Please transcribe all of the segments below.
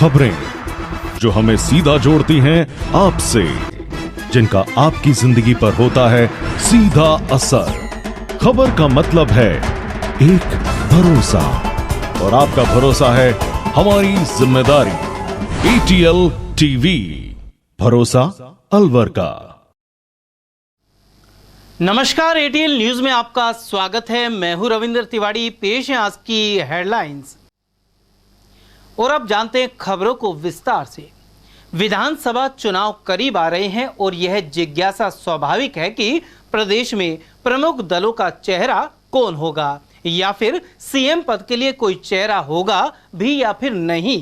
खबरें जो हमें सीधा जोड़ती हैं आपसे, जिनका आपकी जिंदगी पर होता है सीधा असर। खबर का मतलब है एक भरोसा, और आपका भरोसा है हमारी जिम्मेदारी। ATL टीवी, भरोसा अलवर का। नमस्कार, ATL न्यूज में आपका स्वागत है। मैं हूं रविंद्र तिवारी। पेश है आज की हेडलाइंस, और अब जानते हैं खबरों को विस्तार से। विधानसभा चुनाव करीब आ रहे हैं और यह जिज्ञासा स्वाभाविक है कि प्रदेश में प्रमुख दलों का चेहरा कौन होगा, या फिर सीएम पद के लिए कोई चेहरा होगा भी या फिर नहीं।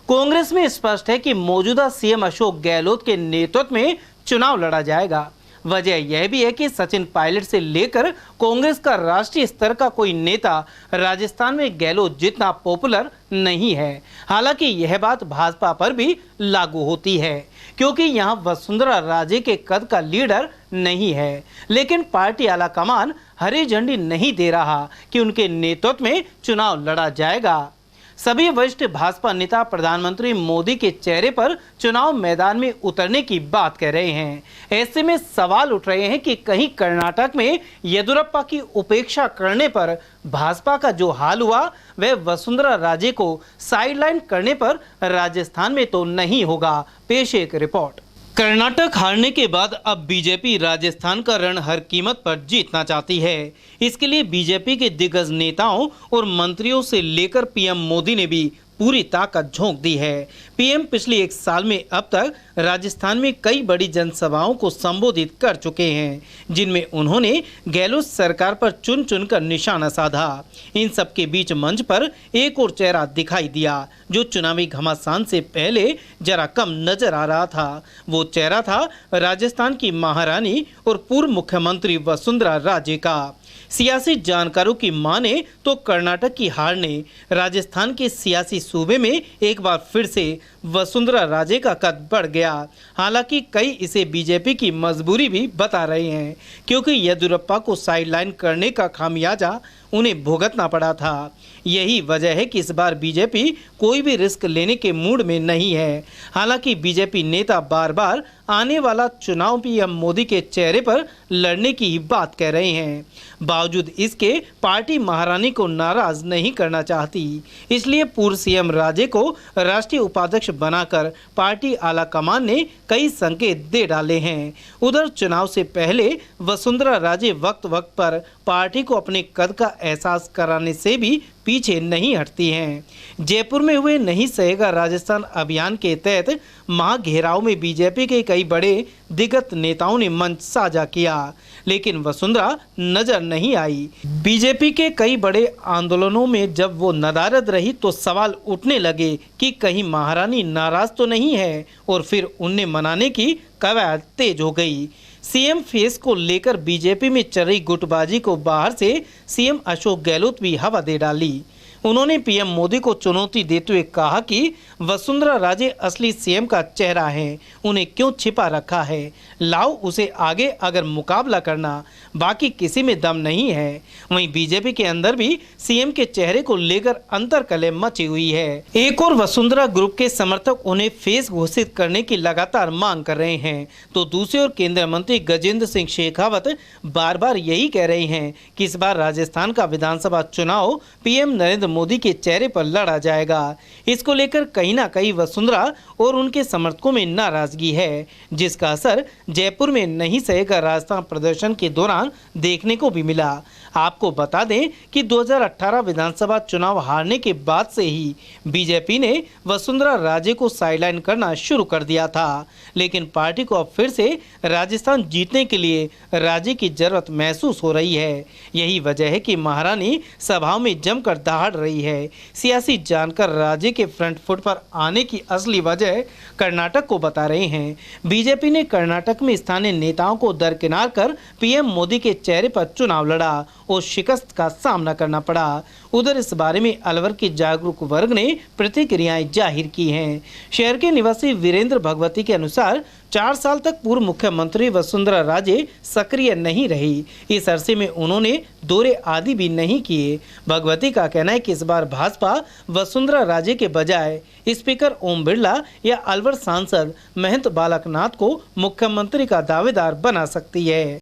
कांग्रेस में स्पष्ट है कि मौजूदा सीएम अशोक गहलोत के नेतृत्व में चुनाव लड़ा जाएगा। वजह यह भी है कि सचिन पायलट से लेकर कांग्रेस का राष्ट्रीय स्तर का कोई नेता राजस्थान में गहलोत जितना पॉपुलर नहीं है। हालांकि यह बात भाजपा पर भी लागू होती है, क्योंकि यहां वसुंधरा राजे के कद का लीडर नहीं है, लेकिन पार्टी आलाकमान हरी झंडी नहीं दे रहा कि उनके नेतृत्व में चुनाव लड़ा जाएगा। सभी वरिष्ठ भाजपा नेता प्रधानमंत्री मोदी के चेहरे पर चुनाव मैदान में उतरने की बात कह रहे हैं। ऐसे में सवाल उठ रहे हैं कि कहीं कर्नाटक में येदियुरप्पा की उपेक्षा करने पर भाजपा का जो हाल हुआ वह वसुंधरा राजे को साइडलाइन करने पर राजस्थान में तो नहीं होगा। पेश एक रिपोर्ट। कर्नाटक हारने के बाद अब बीजेपी राजस्थान का रण हर कीमत पर जीतना चाहती है। इसके लिए बीजेपी के दिग्गज नेताओं और मंत्रियों से लेकर पीएम मोदी ने भी पूरी ताकत झोंक दी है। पीएम पिछले एक साल में अब तक राजस्थान में कई बड़ी जनसभाओं को संबोधित कर चुके हैं, जिनमें उन्होंने गहलोत सरकार पर चुन चुनकर निशाना साधा। इन सब के बीच मंच पर एक और चेहरा दिखाई दिया जो चुनावी घमासान से पहले जरा कम नजर आ रहा था। वो चेहरा था राजस्थान की महारानी और पूर्व मुख्यमंत्री वसुंधरा राजे का। सियासी जानकारों की माने तो कर्नाटक की हार ने राजस्थान के सियासी सूबे में एक बार फिर से वसुंधरा राजे का कद बढ़ गया। हालांकि कई इसे बीजेपी की मजबूरी भी बता रहे हैं, क्योंकि येदियुरप्पा को साइडलाइन करने का खामियाजा उन्हें भुगतना पड़ा था। यही वजह है कि इस बार बीजेपी कोई भी रिस्क लेने के मूड में नहीं है। हालांकि बीजेपी नेता बार बार आने वाला चुनाव पीएम मोदी के चेहरे पर लड़ने की ही बात कह रहे हैं। बावजूद इसके पार्टी महारानी को नाराज नहीं करना चाहती, इसलिए पूर्व सीएम राजे को राष्ट्रीय उपाध्यक्ष बनाकर पार्टी आलाकमान ने कई संकेत दे डाले हैं। उधर चुनाव से पहले वसुंधरा राजे वक्त वक्त पर पार्टी को अपने कद का एहसास कराने से भी पीछे नहीं हटती हैं। जयपुर में हुए नहीं सहेगा राजस्थान अभियान के तहत महाघेराव में बीजेपी के कई बड़े दिग्गज नेताओं ने मंच साझा किया, लेकिन वसुंधरा नजर नहीं आई। बीजेपी के कई बड़े आंदोलनों में जब वो नदारद रही तो सवाल उठने लगे कि कहीं महारानी नाराज तो नहीं है, और फिर उन्हें मनाने की कवायद तेज हो गई। सीएम फेस को लेकर बीजेपी में चल रही गुटबाजी को बाहर से सीएम अशोक गहलोत भी हवा दे डाली। उन्होंने पीएम मोदी को चुनौती देते हुए कहा कि वसुंधरा राजे असली सीएम का चेहरा है, उन्हें क्यों छिपा रखा है, लाओ उसे आगे अगर मुकाबला करना, बाकी किसी में दम नहीं है। वहीं बीजेपी के अंदर भी सीएम के चेहरे को लेकर अंतर्कलह मची हुई है। एक और वसुंधरा ग्रुप के समर्थक उन्हें फेस घोषित करने की लगातार मांग कर रहे हैं, तो दूसरी ओर केंद्रीय मंत्री गजेंद्र सिंह शेखावत बार बार यही कह रहे हैं कि इस बार राजस्थान का विधानसभा चुनाव पीएम नरेंद्र मोदी के चेहरे पर लड़ा जाएगा। इसको लेकर कहीं ना कहीं वसुंधरा और उनके समर्थकों में नाराजगी है, जिसका असर जयपुर में नहीं सहेगा राजस्थान प्रदर्शन के दौरान देखने को भी मिला। आपको बता दें कि 2018 विधानसभा चुनाव हारने के बाद से ही बीजेपी ने वसुंधरा राजे को साइडलाइन करना शुरू कर दिया था, लेकिन पार्टी को अब फिर से राजस्थान जीतने के लिए राजे की जरूरत महसूस हो रही है। यही वजह है कि महारानी सभाओं में जमकर दहाड़ रही है। सियासी जानकार राजे के फ्रंट फुट पर आने की असली वजह कर्नाटक को बता रहे हैं। बीजेपी ने कर्नाटक में स्थानीय नेताओं को दरकिनार कर पीएम मोदी के चेहरे पर चुनाव लड़ा और शिकस्त का सामना करना पड़ा। उधर इस बारे में अलवर के जागरूक वर्ग ने प्रतिक्रियाएं जाहिर की हैं। शहर के निवासी वीरेंद्र भगवती के अनुसार 4 साल तक पूर्व मुख्यमंत्री वसुंधरा राजे सक्रिय नहीं रही। इस अरसे में उन्होंने दौरे आदि भी नहीं किए। भगवती का कहना है कि इस बार भाजपा वसुंधरा राजे के बजाय स्पीकर ओम बिरला या अलवर सांसद महंत बालकनाथ को मुख्यमंत्री का दावेदार बना सकती है।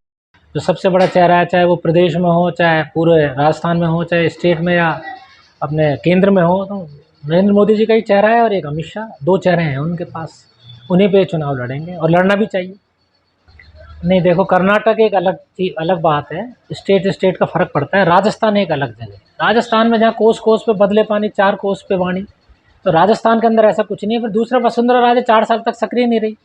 जो सबसे बड़ा चेहरा है, चाहे वो प्रदेश में हो, चाहे पूरे राजस्थान में हो, चाहे स्टेट में या अपने केंद्र में हो, तो नरेंद्र मोदी जी का ही चेहरा है और एक अमित शाह, 2 चेहरे हैं उनके पास। उन्हीं पे चुनाव लड़ेंगे और लड़ना भी चाहिए। नहीं, देखो, कर्नाटक एक अलग बात है, स्टेट का फर्क पड़ता है। राजस्थान एक अलग जगह है। राजस्थान में जहाँ कोस कोस पे बदले पानी, 4 कोस पे वाणी, तो राजस्थान के अंदर ऐसा कुछ नहीं है। फिर दूसरा, वसुंधरा राजे 4 साल तक सक्रिय नहीं रही।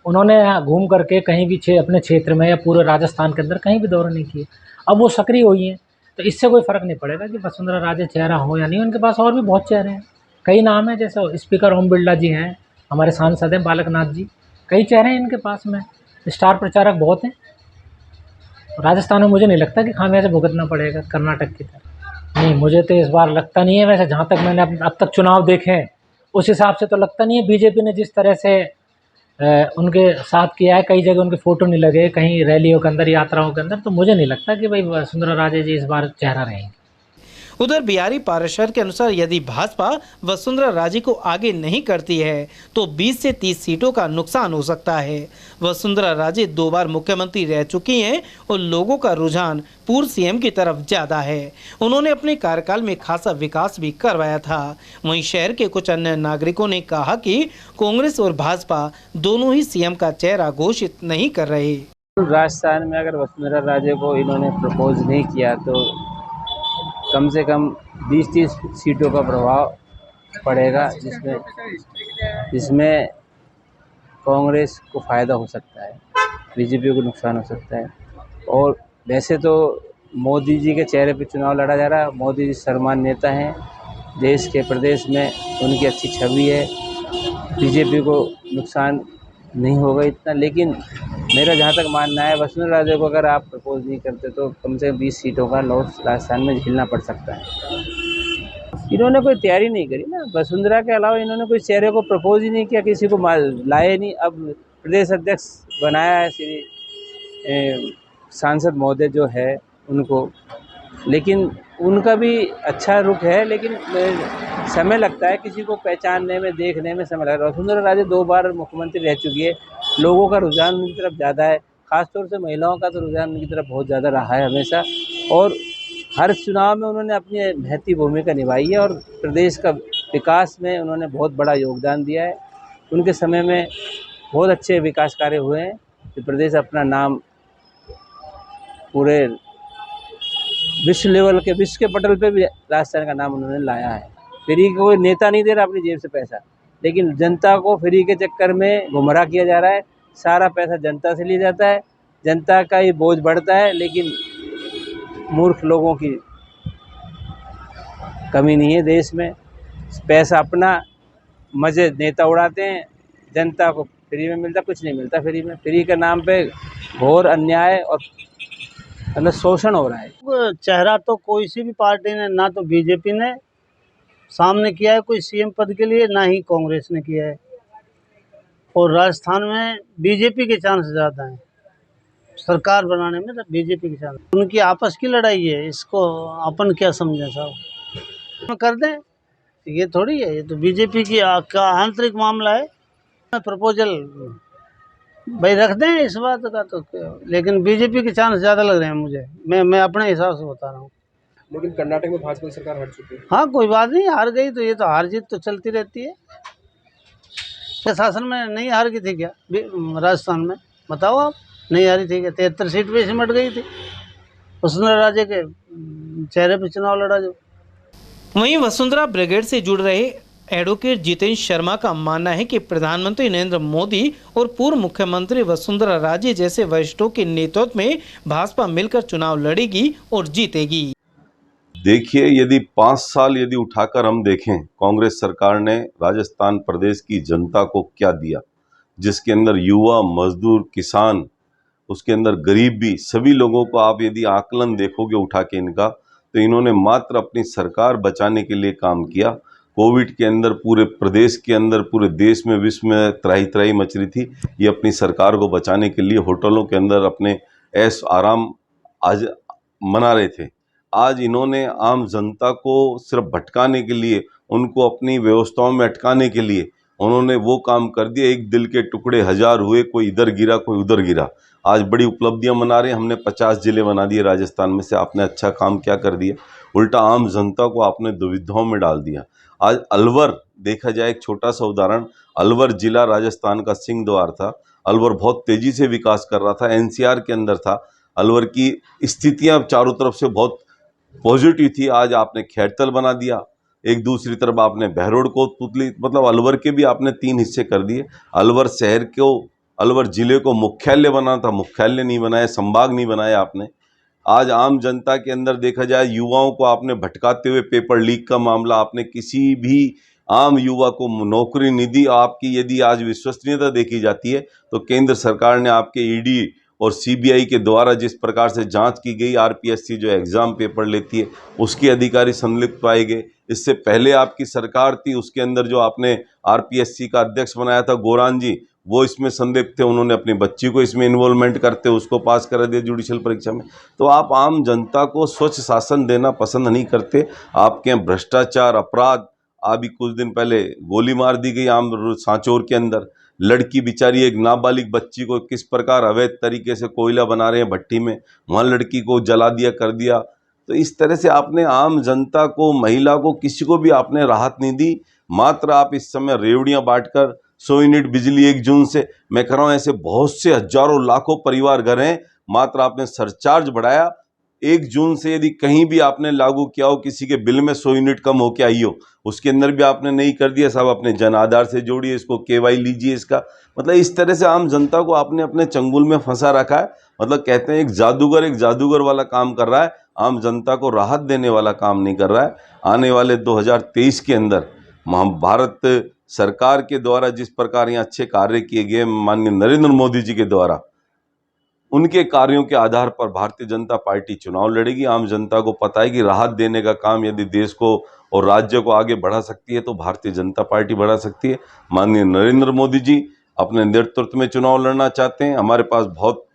उन्होंने यहाँ घूम करके कहीं भी अपने क्षेत्र में या पूरे राजस्थान के अंदर कहीं भी दौरा नहीं किए। अब वो सक्रिय हुई हैं, तो इससे कोई फ़र्क नहीं पड़ेगा कि वसुंधरा राजे चेहरा हो या नहीं। उनके पास और भी बहुत चेहरे हैं, कई नाम हैं, जैसे स्पीकर ओम बिरला जी हैं, हमारे सांसद हैं बालकनाथ जी, कई चेहरे हैं इनके पास में, स्टार प्रचारक बहुत हैं। राजस्थान में मुझे नहीं लगता कि खामियाजा भुगतना पड़ेगा कर्नाटक की तरह। नहीं, मुझे तो इस बार लगता नहीं है। वैसे जहाँ तक मैंने अब तक चुनाव देखे हैं, उस हिसाब से तो लगता नहीं है। बीजेपी ने जिस तरह से उनके साथ किया है, कई जगह उनके फ़ोटो नहीं लगे, कहीं रैलियों के अंदर, यात्राओं के अंदर, तो मुझे नहीं लगता कि भाई वसुंधरा राजे जी इस बार चेहरा रहेंगे। उधर बिहारी पाराशर के अनुसार यदि भाजपा वसुंधरा राजे को आगे नहीं करती है तो 20 से 30 सीटों का नुकसान हो सकता है। वसुंधरा राजे 2 बार मुख्यमंत्री रह चुकी हैं और लोगों का रुझान पूर्व सीएम की तरफ ज्यादा है। उन्होंने अपने कार्यकाल में खासा विकास भी करवाया था। वहीं शहर के कुछ अन्य नागरिकों ने कहा कि कांग्रेस और भाजपा दोनों ही सीएम का चेहरा घोषित नहीं कर रहे। राजस्थान में अगर वसुंधरा राजे को इन्होंने प्रपोज नहीं किया तो कम से कम 20-30 सीटों का प्रभाव पड़ेगा, जिसमें कांग्रेस को फ़ायदा हो सकता है, बीजेपी को नुकसान हो सकता है। और वैसे तो मोदी जी के चेहरे पे चुनाव लड़ा जा रहा है। मोदी जी सर्वमान्य नेता हैं, देश के प्रदेश में उनकी अच्छी छवि है, बीजेपी को नुकसान नहीं होगा इतना। लेकिन मेरा जहाँ तक मानना है, वसुंधरा राजे को अगर आप प्रपोज नहीं करते तो कम से कम 20 सीटों का लॉस राजस्थान में झेलना पड़ सकता है। इन्होंने कोई तैयारी नहीं करी ना, वसुंधरा के अलावा इन्होंने कोई चेहरे को प्रपोज ही नहीं किया, किसी को लाए नहीं। अब प्रदेश अध्यक्ष बनाया है श्री सांसद महोदय जो है उनको, लेकिन उनका भी अच्छा रुख है, लेकिन समय लगता है किसी को पहचानने में, देखने में समय लगता है। वसुंधरा राजे 2 बार मुख्यमंत्री रह चुकी है, लोगों का रुझान उनकी तरफ ज़्यादा है, खासतौर से महिलाओं का तो रुझान उनकी तरफ बहुत ज़्यादा रहा है हमेशा। और हर चुनाव में उन्होंने अपनी महत्वपूर्ण भूमिका निभाई है और प्रदेश का विकास में उन्होंने बहुत बड़ा योगदान दिया है। उनके समय में बहुत अच्छे विकास कार्य हुए हैं, कि प्रदेश अपना नाम पूरे विश्व लेवल के, विश्व के पटल पे भी राजस्थान का नाम उन्होंने लाया है। फ्री का कोई नेता नहीं दे रहा अपनी जेब से पैसा, लेकिन जनता को फ्री के चक्कर में गुमराह किया जा रहा है। सारा पैसा जनता से लिया जाता है, जनता का ही बोझ बढ़ता है, लेकिन मूर्ख लोगों की कमी नहीं है देश में। पैसा अपना मज़े नेता उड़ाते हैं, जनता को फ्री में मिलता, कुछ नहीं मिलता फ्री में। फ्री के नाम पे घोर अन्याय और मतलब शोषण हो रहा है। चेहरा तो कोई सी भी पार्टी ने, ना तो बीजेपी ने सामने किया है कोई सीएम पद के लिए, ना ही कांग्रेस ने किया है। और राजस्थान में बीजेपी के चांस ज़्यादा हैं सरकार बनाने में, तो बीजेपी के चांस। उनकी आपस की लड़ाई है, इसको अपन क्या समझें साहब, कर दें, ये थोड़ी है, ये तो बीजेपी की का आंतरिक मामला है। प्रपोजल भाई रख दें इस बात का तो, लेकिन बीजेपी के चांस ज़्यादा लग रहे हैं मुझे। मैं अपने हिसाब से बता रहा हूँ। लेकिन कर्नाटक में भाजपा सरकार हार चुकी है। हाँ, कोई बात नहीं, हार गई तो ये तो हार जीत तो चलती रहती है। शासन में नहीं हार गई थी क्या राजस्थान में, बताओ आप, नहीं हारी थी क्या? 73 सीट पे सिमट गई थी, वसुंधरा राजे के चेहरे पे चुनाव लड़ा जो। वहीं वसुंधरा ब्रिगेड से जुड़ रहे एडवोकेट जितेंद्र शर्मा का मानना है कि प्रधानमंत्री नरेंद्र मोदी और पूर्व मुख्यमंत्री वसुंधरा राजे जैसे वरिष्ठों के नेतृत्व में भाजपा मिलकर चुनाव लड़ेगी और जीतेगी। देखिए, यदि 5 साल यदि उठाकर हम देखें, कांग्रेस सरकार ने राजस्थान प्रदेश की जनता को क्या दिया, जिसके अंदर युवा, मजदूर, किसान, उसके अंदर गरीब भी, सभी लोगों को आप यदि आकलन देखोगे उठा के इनका, तो इन्होंने मात्र अपनी सरकार बचाने के लिए काम किया। कोविड के अंदर पूरे प्रदेश के अंदर, पूरे देश में, विश्व में त्राही त्राही मच रही थी। ये अपनी सरकार को बचाने के लिए होटलों के अंदर अपने ऐश आराम आज मना रहे थे। आज इन्होंने आम जनता को सिर्फ भटकाने के लिए, उनको अपनी व्यवस्थाओं में अटकाने के लिए उन्होंने वो काम कर दिया। एक दिल के टुकड़े हजार हुए, कोई इधर गिरा कोई उधर गिरा। आज बड़ी उपलब्धियां मना रहे हैं, हमने 50 जिले बना दिए राजस्थान में से। आपने अच्छा काम क्या कर दिया, उल्टा आम जनता को आपने दुविधाओं में डाल दिया। आज अलवर देखा जाए, एक छोटा सा उदाहरण, अलवर जिला राजस्थान का सिंह द्वार था। अलवर बहुत तेजी से विकास कर रहा था, एनसीआर के अंदर था। अलवर की स्थितियां चारों तरफ से बहुत पॉजिटिव थी। आज आपने खैरतल बना दिया, एक दूसरी तरफ आपने बहरोड को पुतली, मतलब अलवर के भी आपने 3 हिस्से कर दिए। अलवर शहर को, अलवर जिले को मुख्यालय बनाना था, मुख्यालय नहीं बनाया, संभाग नहीं बनाया आपने। आज आम जनता के अंदर देखा जाए, युवाओं को आपने भटकाते हुए, पेपर लीक का मामला, आपने किसी भी आम युवा को नौकरी नहीं दी। आपकी यदि आज विश्वसनीयता देखी जाती है तो केंद्र सरकार ने आपके ईडी और सीबीआई के द्वारा जिस प्रकार से जांच की गई, आरपीएससी जो एग्ज़ाम पेपर लेती है उसके अधिकारी संलिप्त पाए गए। इससे पहले आपकी सरकार थी, उसके अंदर जो आपने आरपीएससी का अध्यक्ष बनाया था गोरान जी, वो इसमें संदिग्ध थे। उन्होंने अपनी बच्ची को इसमें इन्वॉल्वमेंट करते उसको पास करा दिया जुडिशियल परीक्षा में। तो आप आम जनता को स्वच्छ शासन देना पसंद नहीं करते। आपके यहाँ भ्रष्टाचार, अपराध, अभी कुछ दिन पहले गोली मार दी गई आम सांचौर के अंदर। लड़की बेचारी, एक नाबालिग बच्ची को किस प्रकार अवैध तरीके से कोयला बना रहे हैं भट्टी में, वहाँ लड़की को जला दिया, कर दिया। तो इस तरह से आपने आम जनता को, महिला को, किसी को भी आपने राहत नहीं दी। मात्र आप इस समय रेवड़ियाँ बांटकर 100 यूनिट बिजली 1 जून से, मैं कह रहा हूँ ऐसे बहुत से हजारों लाखों परिवार घर हैं, मात्र आपने सरचार्ज बढ़ाया। 1 जून से यदि कहीं भी आपने लागू किया हो, किसी के बिल में 100 यूनिट कम होके आई हो, उसके अंदर भी आपने नहीं कर दिया। सब अपने जन आधार से जोड़िए, इसको केवाई लीजिए इसका। मतलब इस तरह से आम जनता को आपने अपने चंगुल में फंसा रखा है। मतलब कहते हैं एक जादूगर वाला काम कर रहा है, आम जनता को राहत देने वाला काम नहीं कर रहा है। आने वाले 2023 के अंदर भारत सरकार के द्वारा जिस प्रकार यहाँ अच्छे कार्य किए गए, माननीय नरेंद्र मोदी जी के द्वारा, उनके कार्यों के आधार पर भारतीय जनता पार्टी चुनाव लड़ेगी। आम जनता को पता है कि राहत देने का काम यदि देश को और राज्य को आगे बढ़ा सकती है तो भारतीय जनता पार्टी बढ़ा सकती है। माननीय नरेंद्र मोदी जी अपने नेतृत्व में चुनाव लड़ना चाहते हैं। हमारे पास बहुत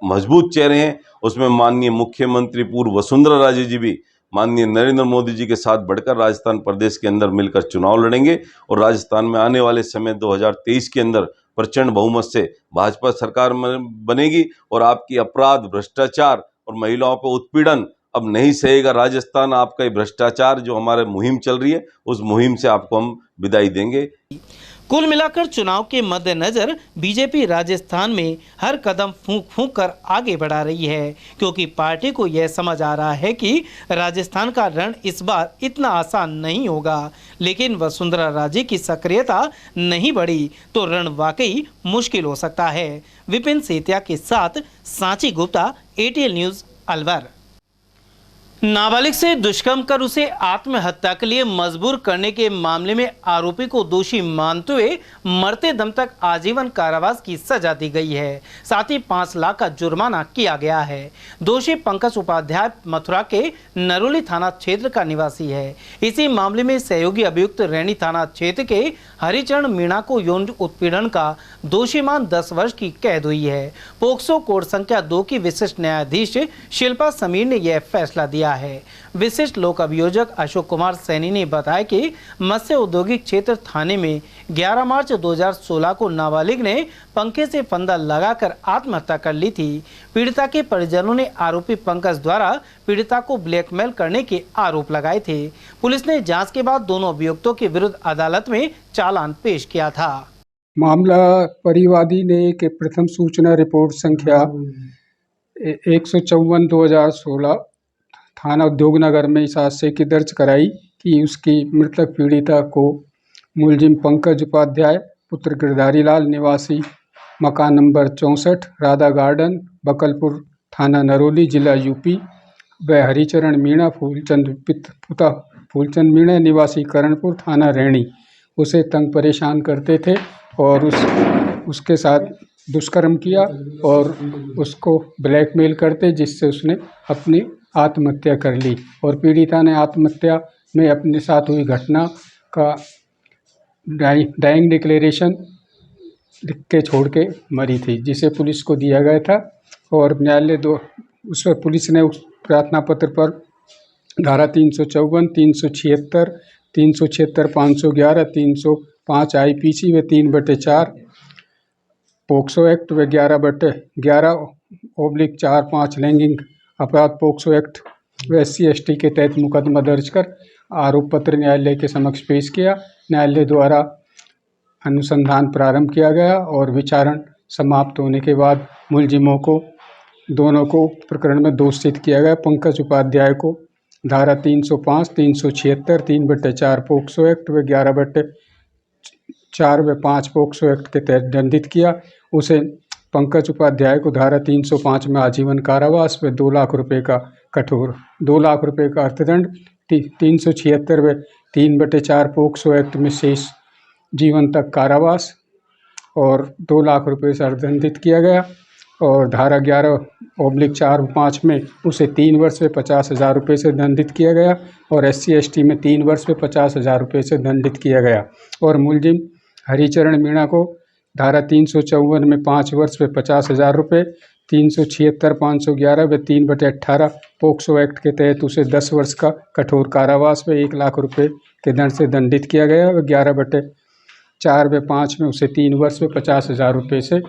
मजबूत चेहरे हैं, उसमें माननीय मुख्यमंत्री पूर्व वसुंधरा राजे जी भी माननीय नरेंद्र मोदी जी के साथ बढ़कर राजस्थान प्रदेश के अंदर मिलकर चुनाव लड़ेंगे और राजस्थान में आने वाले समय 2023 के अंदर प्रचंड बहुमत से भाजपा सरकार बनेगी और आपकी अपराध, भ्रष्टाचार और महिलाओं पर उत्पीड़न अब नहीं सहेगा राजस्थान। आपका ये भ्रष्टाचार जो हमारे मुहिम चल रही है, उस मुहिम से आपको हम विदाई देंगे। कुल मिलाकर चुनाव के मद्देनजर बीजेपी राजस्थान में हर कदम फूंक फूंक कर आगे बढ़ा रही है, क्योंकि पार्टी को यह समझ आ रहा है कि राजस्थान का रण इस बार इतना आसान नहीं होगा। लेकिन वसुंधरा राजे की सक्रियता नहीं बढ़ी तो रण वाकई मुश्किल हो सकता है। विपिन सेतिया के साथ सांची गुप्ता, ATL न्यूज़, अलवर। नाबालिग से दुष्कर्म कर उसे आत्महत्या के लिए मजबूर करने के मामले में आरोपी को दोषी मानते हुए मरते दम तक आजीवन कारावास की सजा दी गई है। साथ ही 5 लाख का जुर्माना किया गया है। दोषी पंकज उपाध्याय मथुरा के नरोली थाना क्षेत्र का निवासी है। इसी मामले में सहयोगी अभियुक्त रैनी थाना क्षेत्र के हरिचरण मीणा को यौन उत्पीड़न का दोषी मान 10 वर्ष की कैद हुई है। पोक्सो कोड संख्या 2 की विशिष्ट न्यायाधीश शिल्पा समीर ने यह फैसला दिया है। विशिष्ट लोक अभियोजक अशोक कुमार सैनी ने बताया कि मत्स्य औद्योगिक क्षेत्र थाने में 11 मार्च 2016 को नाबालिग ने पंखे से फंदा लगाकर आत्महत्या कर ली थी। पीड़िता के परिजनों ने आरोपी पंकज द्वारा पीड़िता को ब्लैकमेल करने के आरोप लगाए थे। पुलिस ने जांच के बाद दोनों अभियुक्तों के विरुद्ध अदालत में चालान पेश किया था। मामला परिवादी ने एक प्रथम सूचना रिपोर्ट संख्या 154/2016 थाना उद्योगनगर में इस आशय की दर्ज कराई कि उसकी मृतक पीड़िता को मुलजिम पंकज उपाध्याय पुत्र गिरधारी लाल निवासी मकान नंबर 64 राधा गार्डन बकलपुर थाना नरोली जिला यूपी व हरिचरण मीणा फूलचंद मीणा निवासी करणपुर थाना रैणी उसे तंग परेशान करते थे और उसके साथ दुष्कर्म किया और उसको ब्लैकमेल करते, जिससे उसने अपनी आत्महत्या कर ली। और पीड़िता ने आत्महत्या में अपने साथ हुई घटना का डाइंग डिक्लेरेशन लिख के छोड़ के मरी थी, जिसे पुलिस को दिया गया था। और न्यायालय उस पर पुलिस ने उस प्रार्थना पत्र पर धारा 354, 376, 376, 511, 305 IPC व 3/4 पोक्सो एक्ट व 11/11/4-5 लैंगिक अपराध पोक्सो एक्ट व SC/ST के तहत मुकदमा दर्ज कर आरोप पत्र न्यायालय के समक्ष पेश किया। न्यायालय द्वारा अनुसंधान प्रारंभ किया गया और विचारण समाप्त होने के बाद मुलजिमों को दोनों को प्रकरण में दोषित किया गया। पंकज उपाध्याय को धारा 305, 376, 3/4 पोक्सो एक्ट व 11/4 व 5 पोक्सो एक्ट के तहत दंडित किया। उसे पंकज उपाध्याय को धारा 305 में आजीवन कारावास व 2 लाख रुपए का 2 लाख रुपए का अर्थदंड, 376 व 3/4 पोक्सो एक्ट में शेष जीवन तक कारावास और 2 लाख रुपए से अर्थदंडित किया गया। और धारा 11/4-5 में उसे 3 वर्ष में 50,000 रुपये से दंडित किया गया और SC/ST में 3 वर्ष में 50,000 रुपये से दंडित किया गया। और मुलजिम हरिचरण मीणा को धारा 354 में 5 वर्ष में 50,000 रुपये, 376, 511 व 3/18 पोक्सो एक्ट के तहत उसे 10 वर्ष का कठोर कारावास व 1 लाख रुपये के दंड से दंडित किया गया। व 11/4 व 5 में उसे 3 वर्ष में 50,000 रुपये से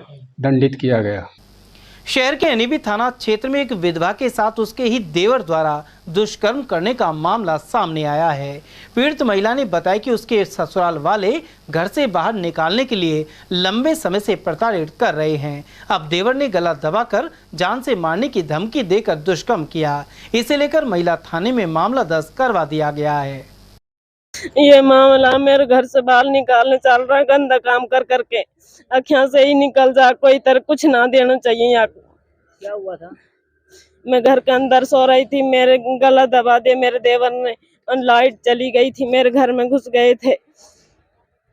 दंडित किया गया। शहर के एनईबी थाना क्षेत्र में एक विधवा के साथ उसके ही देवर द्वारा दुष्कर्म करने का मामला सामने आया है। पीड़ित महिला ने बताया कि उसके ससुराल वाले घर से बाहर निकालने के लिए लंबे समय से प्रताड़ित कर रहे हैं। अब देवर ने गला दबाकर जान से मारने की धमकी देकर दुष्कर्म किया। इसे लेकर महिला थाने में मामला दर्ज करवा दिया गया है। ये मामला मेरे घर से बाहर निकालने चल रहा है, गंदा काम कर करके अखियां से ही निकल जा, कोई तरह कुछ ना देना चाहिए। या क्या हुआ था? मैं घर के अंदर सो रही थी, मेरे गला दबा दे मेरे देवर ने, लाइट चली गई थी, मेरे घर में घुस गए थे।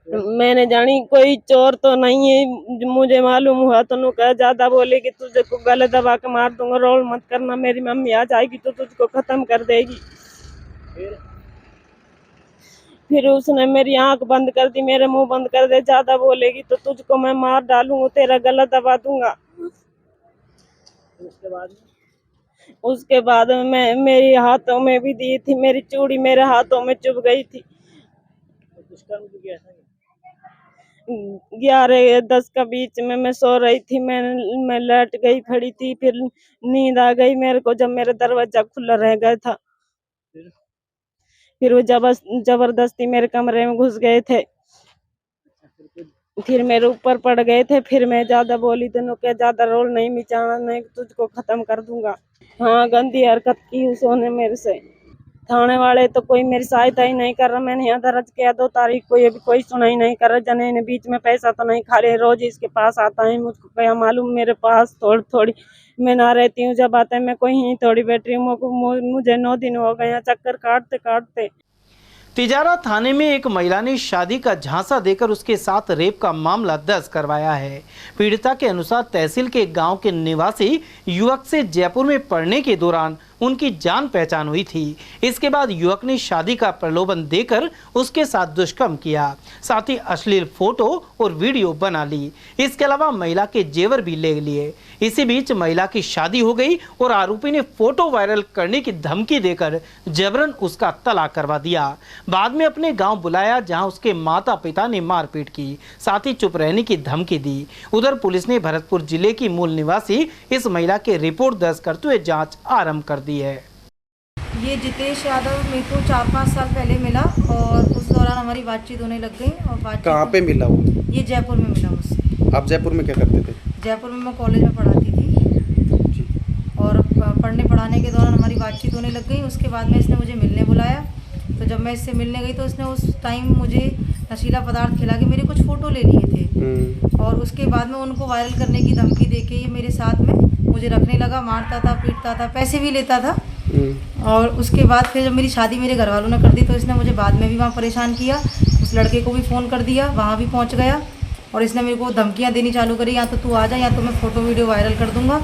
मैंने जानी कोई चोर तो नहीं है, मुझे मालूम हुआ तो नु कहा ज्यादा बोले कि तुझे को गले दबा के मार दूंगा, रोल मत करना, मेरी मम्मी आ जाएगी तो तुझको खत्म कर देगी। फिर उसने मेरी आंख बंद कर दी, मेरे मुंह बंद कर दे, ज्यादा बोलेगी तो तुझको मैं मार डालूंगा, तेरा गला दबा दूंगा। उसके बाद मैं मेरे हाथों में भी दी थी, मेरी चूड़ी मेरे हाथों में चुभ गई थी। 11-10 का बीच में मैं सो रही थी, मैं लेट गई, खड़ी थी, फिर नींद आ गई मेरे को जब मेरा दरवाजा खुला रह गया था। फिर वो जबरदस्ती मेरे कमरे में घुस गए थे, फिर मेरे ऊपर पड़ गए थे। फिर मैं ज्यादा बोली तो क्या ज्यादा रोल नहीं मिचाना, नहीं तुझको खत्म कर दूंगा। हाँ, गंदी हरकत की उसने मेरे से। थाने वाले तो कोई मेरी सहायता ही नहीं कर रहा। मैंने यहाँ दर्ज किया 2 तारीख को, ये भी कोई सुनाई नहीं कर रहा। जने ने बीच में पैसा तो नहीं खा रहे, रोज इसके पास आता है, मुझको क्या मालूम मेरे पास थोड़ी मैं ना रहती हूँ, जब आता है मैं कोई ही थोड़ी बैठ रही हूँ। मुझे 9 दिन हो गए चक्कर काटते काटते। तिजारा थाने में एक महिला ने शादी का झांसा देकर उसके साथ रेप का मामला दर्ज करवाया है। पीड़िता के अनुसार तहसील के गांव के निवासी युवक से जयपुर में पढ़ने के दौरान उनकी जान पहचान हुई थी। इसके बाद युवक ने शादी का प्रलोभन देकर उसके साथ दुष्कर्म किया, साथ ही अश्लील फोटो और वीडियो बना ली। इसके अलावा महिला के जेवर भी ले लिए। इसी बीच महिला की शादी हो गई और आरोपी ने फोटो वायरल करने की धमकी देकर जबरन उसका तलाक करवा दिया। बाद में अपने गांव बुलाया, जहां उसके माता पिता ने मारपीट की, साथ ही चुप रहने की धमकी दी। उधर पुलिस ने भरतपुर जिले की मूल निवासी इस महिला के रिपोर्ट दर्ज करते हुए जांच आरंभ कर दी है। ये जितेश यादव मेरे को 4-5 साल पहले मिला और उस दौरान हमारी बातचीत होने लग गई। और बातचीत कहाँ पे मिला वो? ये जयपुर में मिला मुझसे। आप जयपुर में क्या करते थे? जयपुर में मैं कॉलेज में पढ़ाती थी और पढ़ने पढ़ाने के दौरान हमारी बातचीत होने लग गई। उसके बाद में इसने मुझे मिलने बुलाया, तो जब मैं इससे मिलने गई तो इसने उस टाइम मुझे नशीला पदार्थ खिला के मेरे कुछ फ़ोटो ले लिए थे और उसके बाद में उनको वायरल करने की धमकी देके ये मेरे साथ में मुझे रखने लगा, मारता था, पीटता था, पैसे भी लेता था। और उसके बाद फिर जब मेरी शादी मेरे घर वालों ने कर दी तो इसने मुझे बाद में भी वहाँ परेशान किया। उस लड़के को भी फ़ोन कर दिया, वहाँ भी पहुँच गया और इसने मेरे को धमकियाँ देनी चालू करी, या तो तू आ जा या तो मैं फ़ोटो वीडियो वायरल कर दूँगा।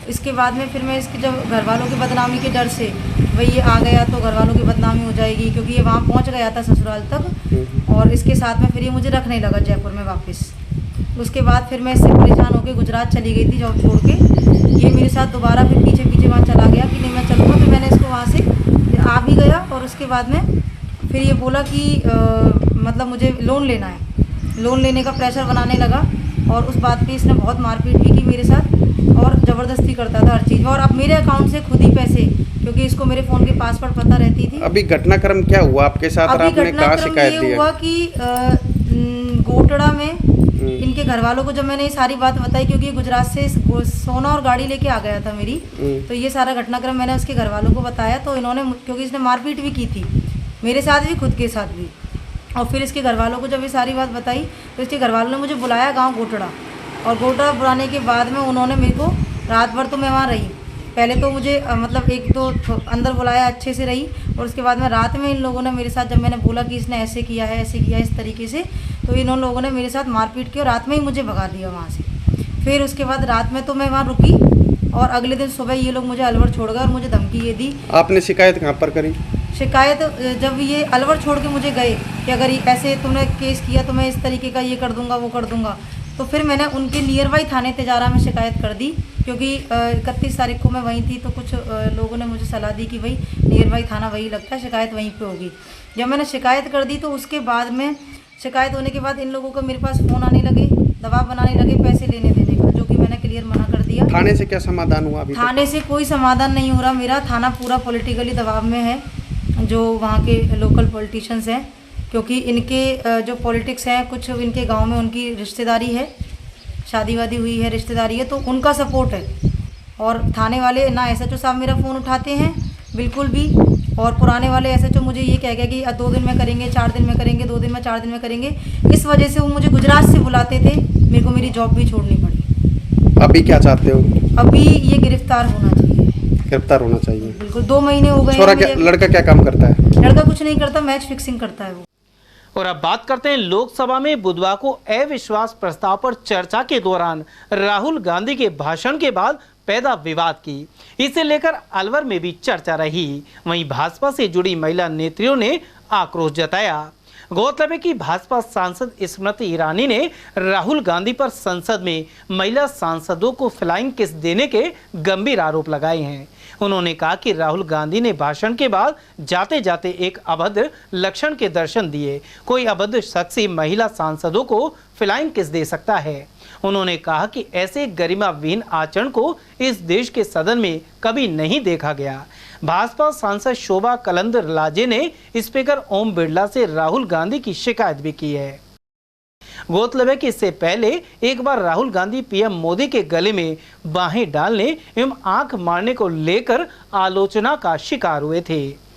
इसके बाद में फिर मैं इसके जब घर वालों की बदनामी के डर से भाई ये आ गया तो घर वालों की बदनामी हो जाएगी, क्योंकि ये वहाँ पहुँच गया था ससुराल तक, और इसके साथ में फिर ये मुझे रखने लगा जयपुर में वापस। उसके बाद फिर मैं इससे परेशान होकर गुजरात चली गई थी जॉब छोड़ के। ये मेरे साथ दोबारा फिर पीछे वहाँ चला गया कि नहीं मैं चलूँगा, फिर मैंने इसको वहाँ से आ भी गया। और उसके बाद में फिर ये बोला कि मतलब मुझे लोन लेना है, लोन लेने का प्रेशर बनाने लगा, और उस बात पे इसने बहुत मारपीट भी की मेरे साथ और ज़बरदस्ती करता था हर चीज़ में। और अब मेरे अकाउंट से खुद ही पैसे, क्योंकि इसको मेरे फ़ोन के पासवर्ड पता रहती थी। अभी घटनाक्रम क्या हुआ आपके साथ? अभी आपने कहाँ शिकायत ये दी? हुआ कि गोटड़ा में इनके घर वालों को जब मैंने ये सारी बात बताई, क्योंकि गुजरात से सोना और गाड़ी लेके आ गया था मेरी, तो ये सारा घटनाक्रम मैंने उसके घर वालों को बताया। तो इन्होंने, क्योंकि इसने मारपीट भी की थी मेरे साथ भी, खुद के साथ भी, और फिर इसके घर वालों को जब ये सारी बात बताई तो इसके घर वालों ने मुझे बुलाया गांव गोटड़ा, और गोटड़ा बुलाने के बाद में उन्होंने मेरे को रात भर तो मैं वहाँ रही। पहले तो मुझे मतलब एक तो अंदर बुलाया, अच्छे से रही, और उसके बाद में रात में इन लोगों ने मेरे साथ, जब मैंने बोला कि इसने ऐसे किया है, ऐसे किया है, इस तरीके से, तो इन लोगों ने मेरे साथ मारपीट की और रात में ही मुझे भगा दिया वहाँ से। फिर उसके बाद रात में तो मैं वहाँ रुकी, और अगले दिन सुबह ये लोग मुझे अलवर छोड़ गए और मुझे धमकी ये दी। आपने शिकायत कहाँ पर करी? शिकायत जब ये अलवर छोड़ के मुझे गए कि अगर ऐसे तुमने केस किया तो मैं इस तरीके का ये कर दूंगा, वो कर दूंगा, तो फिर मैंने उनके नियर बाई थाने तिजारा में शिकायत कर दी, क्योंकि 31 तारीख को मैं वहीं थी। तो कुछ लोगों ने मुझे सलाह दी कि भाई नियर बाई थाना वही लगता है, शिकायत वहीं पे होगी। जब मैंने शिकायत कर दी तो उसके बाद में, शिकायत होने के बाद इन लोगों को मेरे पास फ़ोन आने लगे, दबाव बनाने लगे पैसे लेने देने का, जो कि मैंने क्लियर मना कर दिया। थाने से क्या समाधान हुआ? अभी थाने से कोई समाधान नहीं हो रहा मेरा। थाना पूरा पॉलिटिकली दबाव में है, जो वहाँ के लोकल पॉलिटिशियंस हैं, क्योंकि इनके जो पॉलिटिक्स हैं, कुछ इनके गांव में उनकी रिश्तेदारी है, शादी वादी हुई है, रिश्तेदारी है, तो उनका सपोर्ट है। और थाने वाले ना SHO साहब मेरा फ़ोन उठाते हैं बिल्कुल भी, और पुराने वाले SHO मुझे ये कह गया कि 2 दिन में करेंगे, 4 दिन में करेंगे, 2 दिन में 4 दिन में करेंगे। इस वजह से वो मुझे गुजरात से बुलाते थे, मेरे को मेरी जॉब भी छोड़नी पड़ी। अभी क्या चाहते हो? अभी ये गिरफ्तार होना चाहिए। गिरफ्तार होना चाहिए, बिल्कुल। 2 महीने हो गए। छोरा क्या, लड़का क्या काम करता है? लड़का कुछ नहीं करता, मैच फिक्सिंग करता है वो। और अब बात करते हैं लोकसभा में बुधवार को अविश्वास प्रस्ताव पर चर्चा के दौरान राहुल गांधी के भाषण के बाद पैदा विवाद की। इसे लेकर अलवर में भी चर्चा रही। वहीं भाजपा से जुड़ी महिला नेत्रियों ने आक्रोश जताया। गौरतलब है कि भाजपा सांसद स्मृति ईरानी ने राहुल गांधी पर संसद में महिला सांसदों को फ्लाइंग किस देने के गंभीर आरोप लगाए हैं। उन्होंने कहा कि राहुल गांधी ने भाषण के बाद जाते जाते एक अभद्र लक्षण के दर्शन दिए। कोई अभद्र शख्स ही महिला सांसदों को फ्लाइंग किस दे सकता है। उन्होंने कहा कि ऐसे गरिमाविहीन आचरण को इस देश के सदन में कभी नहीं देखा गया। भाजपा सांसद शोभा कलंदरलाजे ने स्पीकर ओम बिरला से राहुल गांधी की शिकायत भी की है। गौरतलब है कि इससे पहले एक बार राहुल गांधी PM मोदी के गले में बाहें डालने एवं आंख मारने को लेकर आलोचना का शिकार हुए थे।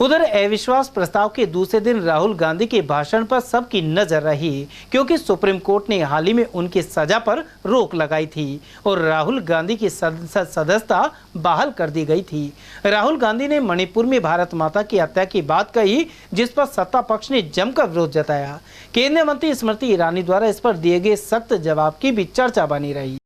उधर अविश्वास प्रस्ताव के दूसरे दिन राहुल गांधी के भाषण पर सबकी नजर रही, क्योंकि सुप्रीम कोर्ट ने हाल ही में उनकी सजा पर रोक लगाई थी और राहुल गांधी की संसद सदस्यता बहाल कर दी गई थी। राहुल गांधी ने मणिपुर में भारत माता की हत्या की बात कही, जिस पर सत्ता पक्ष ने जमकर विरोध जताया। केंद्रीय मंत्री स्मृति ईरानी द्वारा इस पर दिए गए सख्त जवाब की भी चर्चा बनी रही।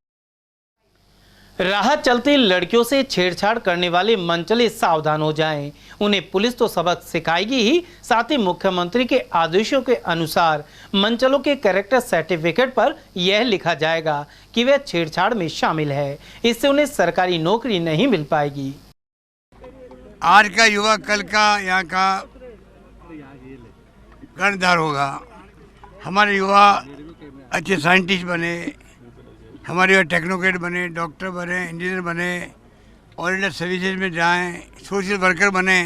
राह चलते लड़कियों से छेड़छाड़ करने वाले मनचले सावधान हो जाएं। उन्हें पुलिस तो सबक सिखाएगी ही, साथ ही मुख्यमंत्री के आदेशों के अनुसार मनचलों के कैरेक्टर सर्टिफिकेट पर यह लिखा जाएगा कि वे छेड़छाड़ में शामिल है। इससे उन्हें सरकारी नौकरी नहीं मिल पाएगी। आज का युवा कल का यहाँ का कर्णधार होगा। हमारे युवा अच्छे साइंटिस्ट बने, हमारे यहाँ टेक्नोक्रेट बने, डॉक्टर बने, इंजीनियर बने, ऑडिटर सर्विसेज में जाएं, सोशल वर्कर बने।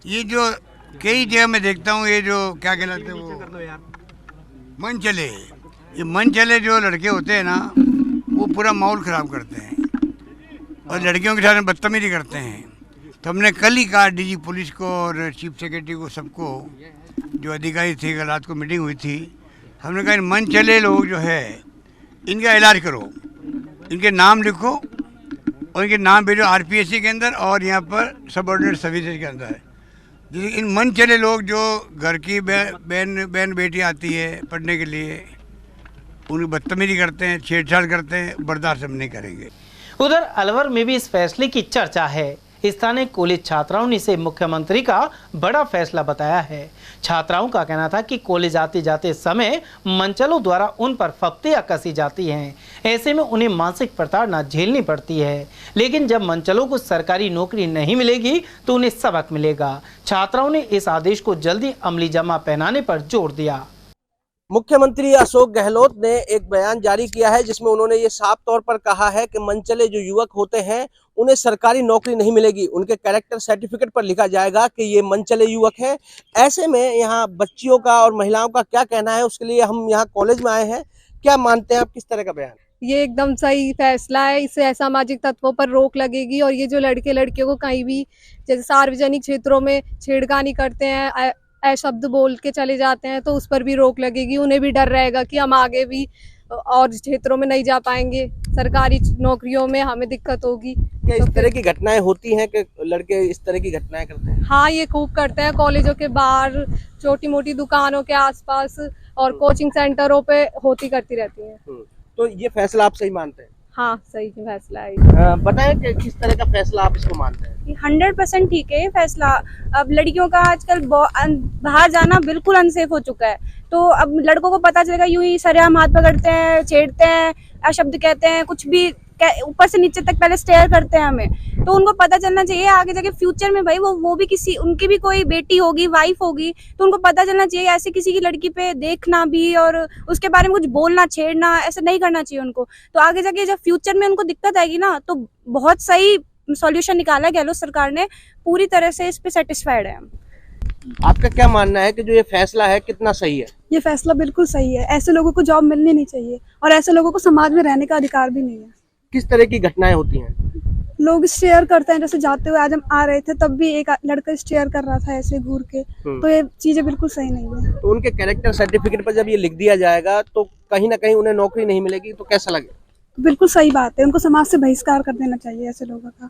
ये जो कई जगह मैं देखता हूँ, ये जो क्या कहलाते हैं वो मन चले, ये मन चले जो लड़के होते हैं ना, वो पूरा माहौल ख़राब करते हैं और लड़कियों के साथ बदतमीजी करते हैं। तो हमने कल ही कहा DG पुलिस को और चीफ सेक्रेटरी को, सबको जो अधिकारी थे, कल रात को मीटिंग हुई थी, हमने कहा मन चले लोग जो है इनका इलाज करो, इनके नाम लिखो और इनके नाम भेजो RPSC के अंदर और यहाँ पर सबऑर्डिनेट सर्विसेज के अंदर। जैसे इन मन चले लोग जो घर की बहन बेटी आती है पढ़ने के लिए, उनकी बदतमीजी करते हैं, छेड़छाड़ करते हैं, बर्दाश्त हम नहीं करेंगे। उधर अलवर में भी इस फैसले की चर्चा है। स्थानीय कॉलेज छात्राओं ने इसे मुख्यमंत्री का बड़ा फैसला बताया है। छात्राओं का कहना था कि कॉलेज आते जाते समय मंचलों द्वारा उन पर फप्तियां कसी जाती हैं, ऐसे में उन्हें मानसिक प्रताड़ना झेलनी पड़ती है। लेकिन जब मंचलों को सरकारी नौकरी नहीं मिलेगी तो उन्हें सबक मिलेगा। छात्राओं ने इस आदेश को जल्दी अमली जमा पहनाने पर जोर दिया। मुख्यमंत्री अशोक गहलोत ने एक बयान जारी किया है जिसमें उन्होंने ये साफ तौर पर कहा है कि मंचले जो युवक होते हैं उन्हें सरकारी नौकरी नहीं मिलेगी, उनके कैरेक्टर सर्टिफिकेट पर लिखा जाएगा कि ये मंचले युवक हैं। ऐसे में यहाँ बच्चियों का और महिलाओं का क्या कहना है, उसके लिए हम यहाँ कॉलेज में आए हैं। क्या मानते हैं आप, किस तरह का बयान? ये एकदम सही फैसला है। इससे असामाजिक तत्वों पर रोक लगेगी और ये जो लड़के लड़कियों को कहीं भी जैसे सार्वजनिक क्षेत्रों में छेड़खानी करते हैं, शब्द बोल के चले जाते हैं, तो उस पर भी रोक लगेगी। उन्हें भी डर रहेगा कि हम आगे भी और क्षेत्रों में नहीं जा पाएंगे, सरकारी नौकरियों में हमें दिक्कत होगी। क्या इस तरह की घटनाएं होती हैं कि लड़के इस तरह की घटनाएं करते हैं? हाँ, ये खूब करते हैं। कॉलेजों के बाहर, छोटी मोटी दुकानों के आसपास और कोचिंग सेंटरों पे होती करती रहती हैं। तो ये फैसला आप सही मानते हैं? हाँ, सही फैसला है। बताएं कि किस तरह का फैसला आप इसको मानते हैं? 100% ठीक है ये फैसला। अब लड़कियों का आजकल बाहर जाना बिल्कुल अनसेफ हो चुका है, तो अब लड़कों को पता चलेगा यूं ही सरेआम हाथ पकड़ते हैं, छेड़ते हैं, अशब्द कहते हैं, कुछ भी ऊपर से नीचे तक पहले स्टेयर करते हैं हमें। तो उनको पता चलना चाहिए आगे जाके फ्यूचर में भाई वो भी किसी, उनकी भी कोई बेटी होगी, वाइफ होगी, तो उनको पता चलना चाहिए ऐसे किसी की लड़की पे देखना भी और उसके बारे में कुछ बोलना, छेड़ना, ऐसा नहीं करना चाहिए उनको। तो आगे जाके जब फ्यूचर में उनको दिक्कत आएगी ना, तो बहुत सही सॉल्यूशन निकाला है गहलोत सरकार ने, पूरी तरह से इस पे सेटिस्फाइड है हम। आपका क्या मानना है कि जो ये फैसला है कितना सही है? ये फैसला बिल्कुल सही है। ऐसे लोगों को जॉब मिलनी नहीं चाहिए और ऐसे लोगों को समाज में रहने का अधिकार भी नहीं है। किस तरह की घटनाएं होती हैं? लोग शेयर करते हैं, जैसे जाते हुए आज हम आ रहे थे तब भी एक लड़का शेयर कर रहा था ऐसे घूर के, तो ये चीजें बिल्कुल सही नहीं है। तो उनके कैरेक्टर सर्टिफिकेट पर जब ये लिख दिया जाएगा तो कहीं ना कहीं उन्हें नौकरी नहीं मिलेगी, तो कैसा लगेगा? बिल्कुल सही बात है, उनको समाज से बहिष्कार कर देना चाहिए ऐसे लोगों का।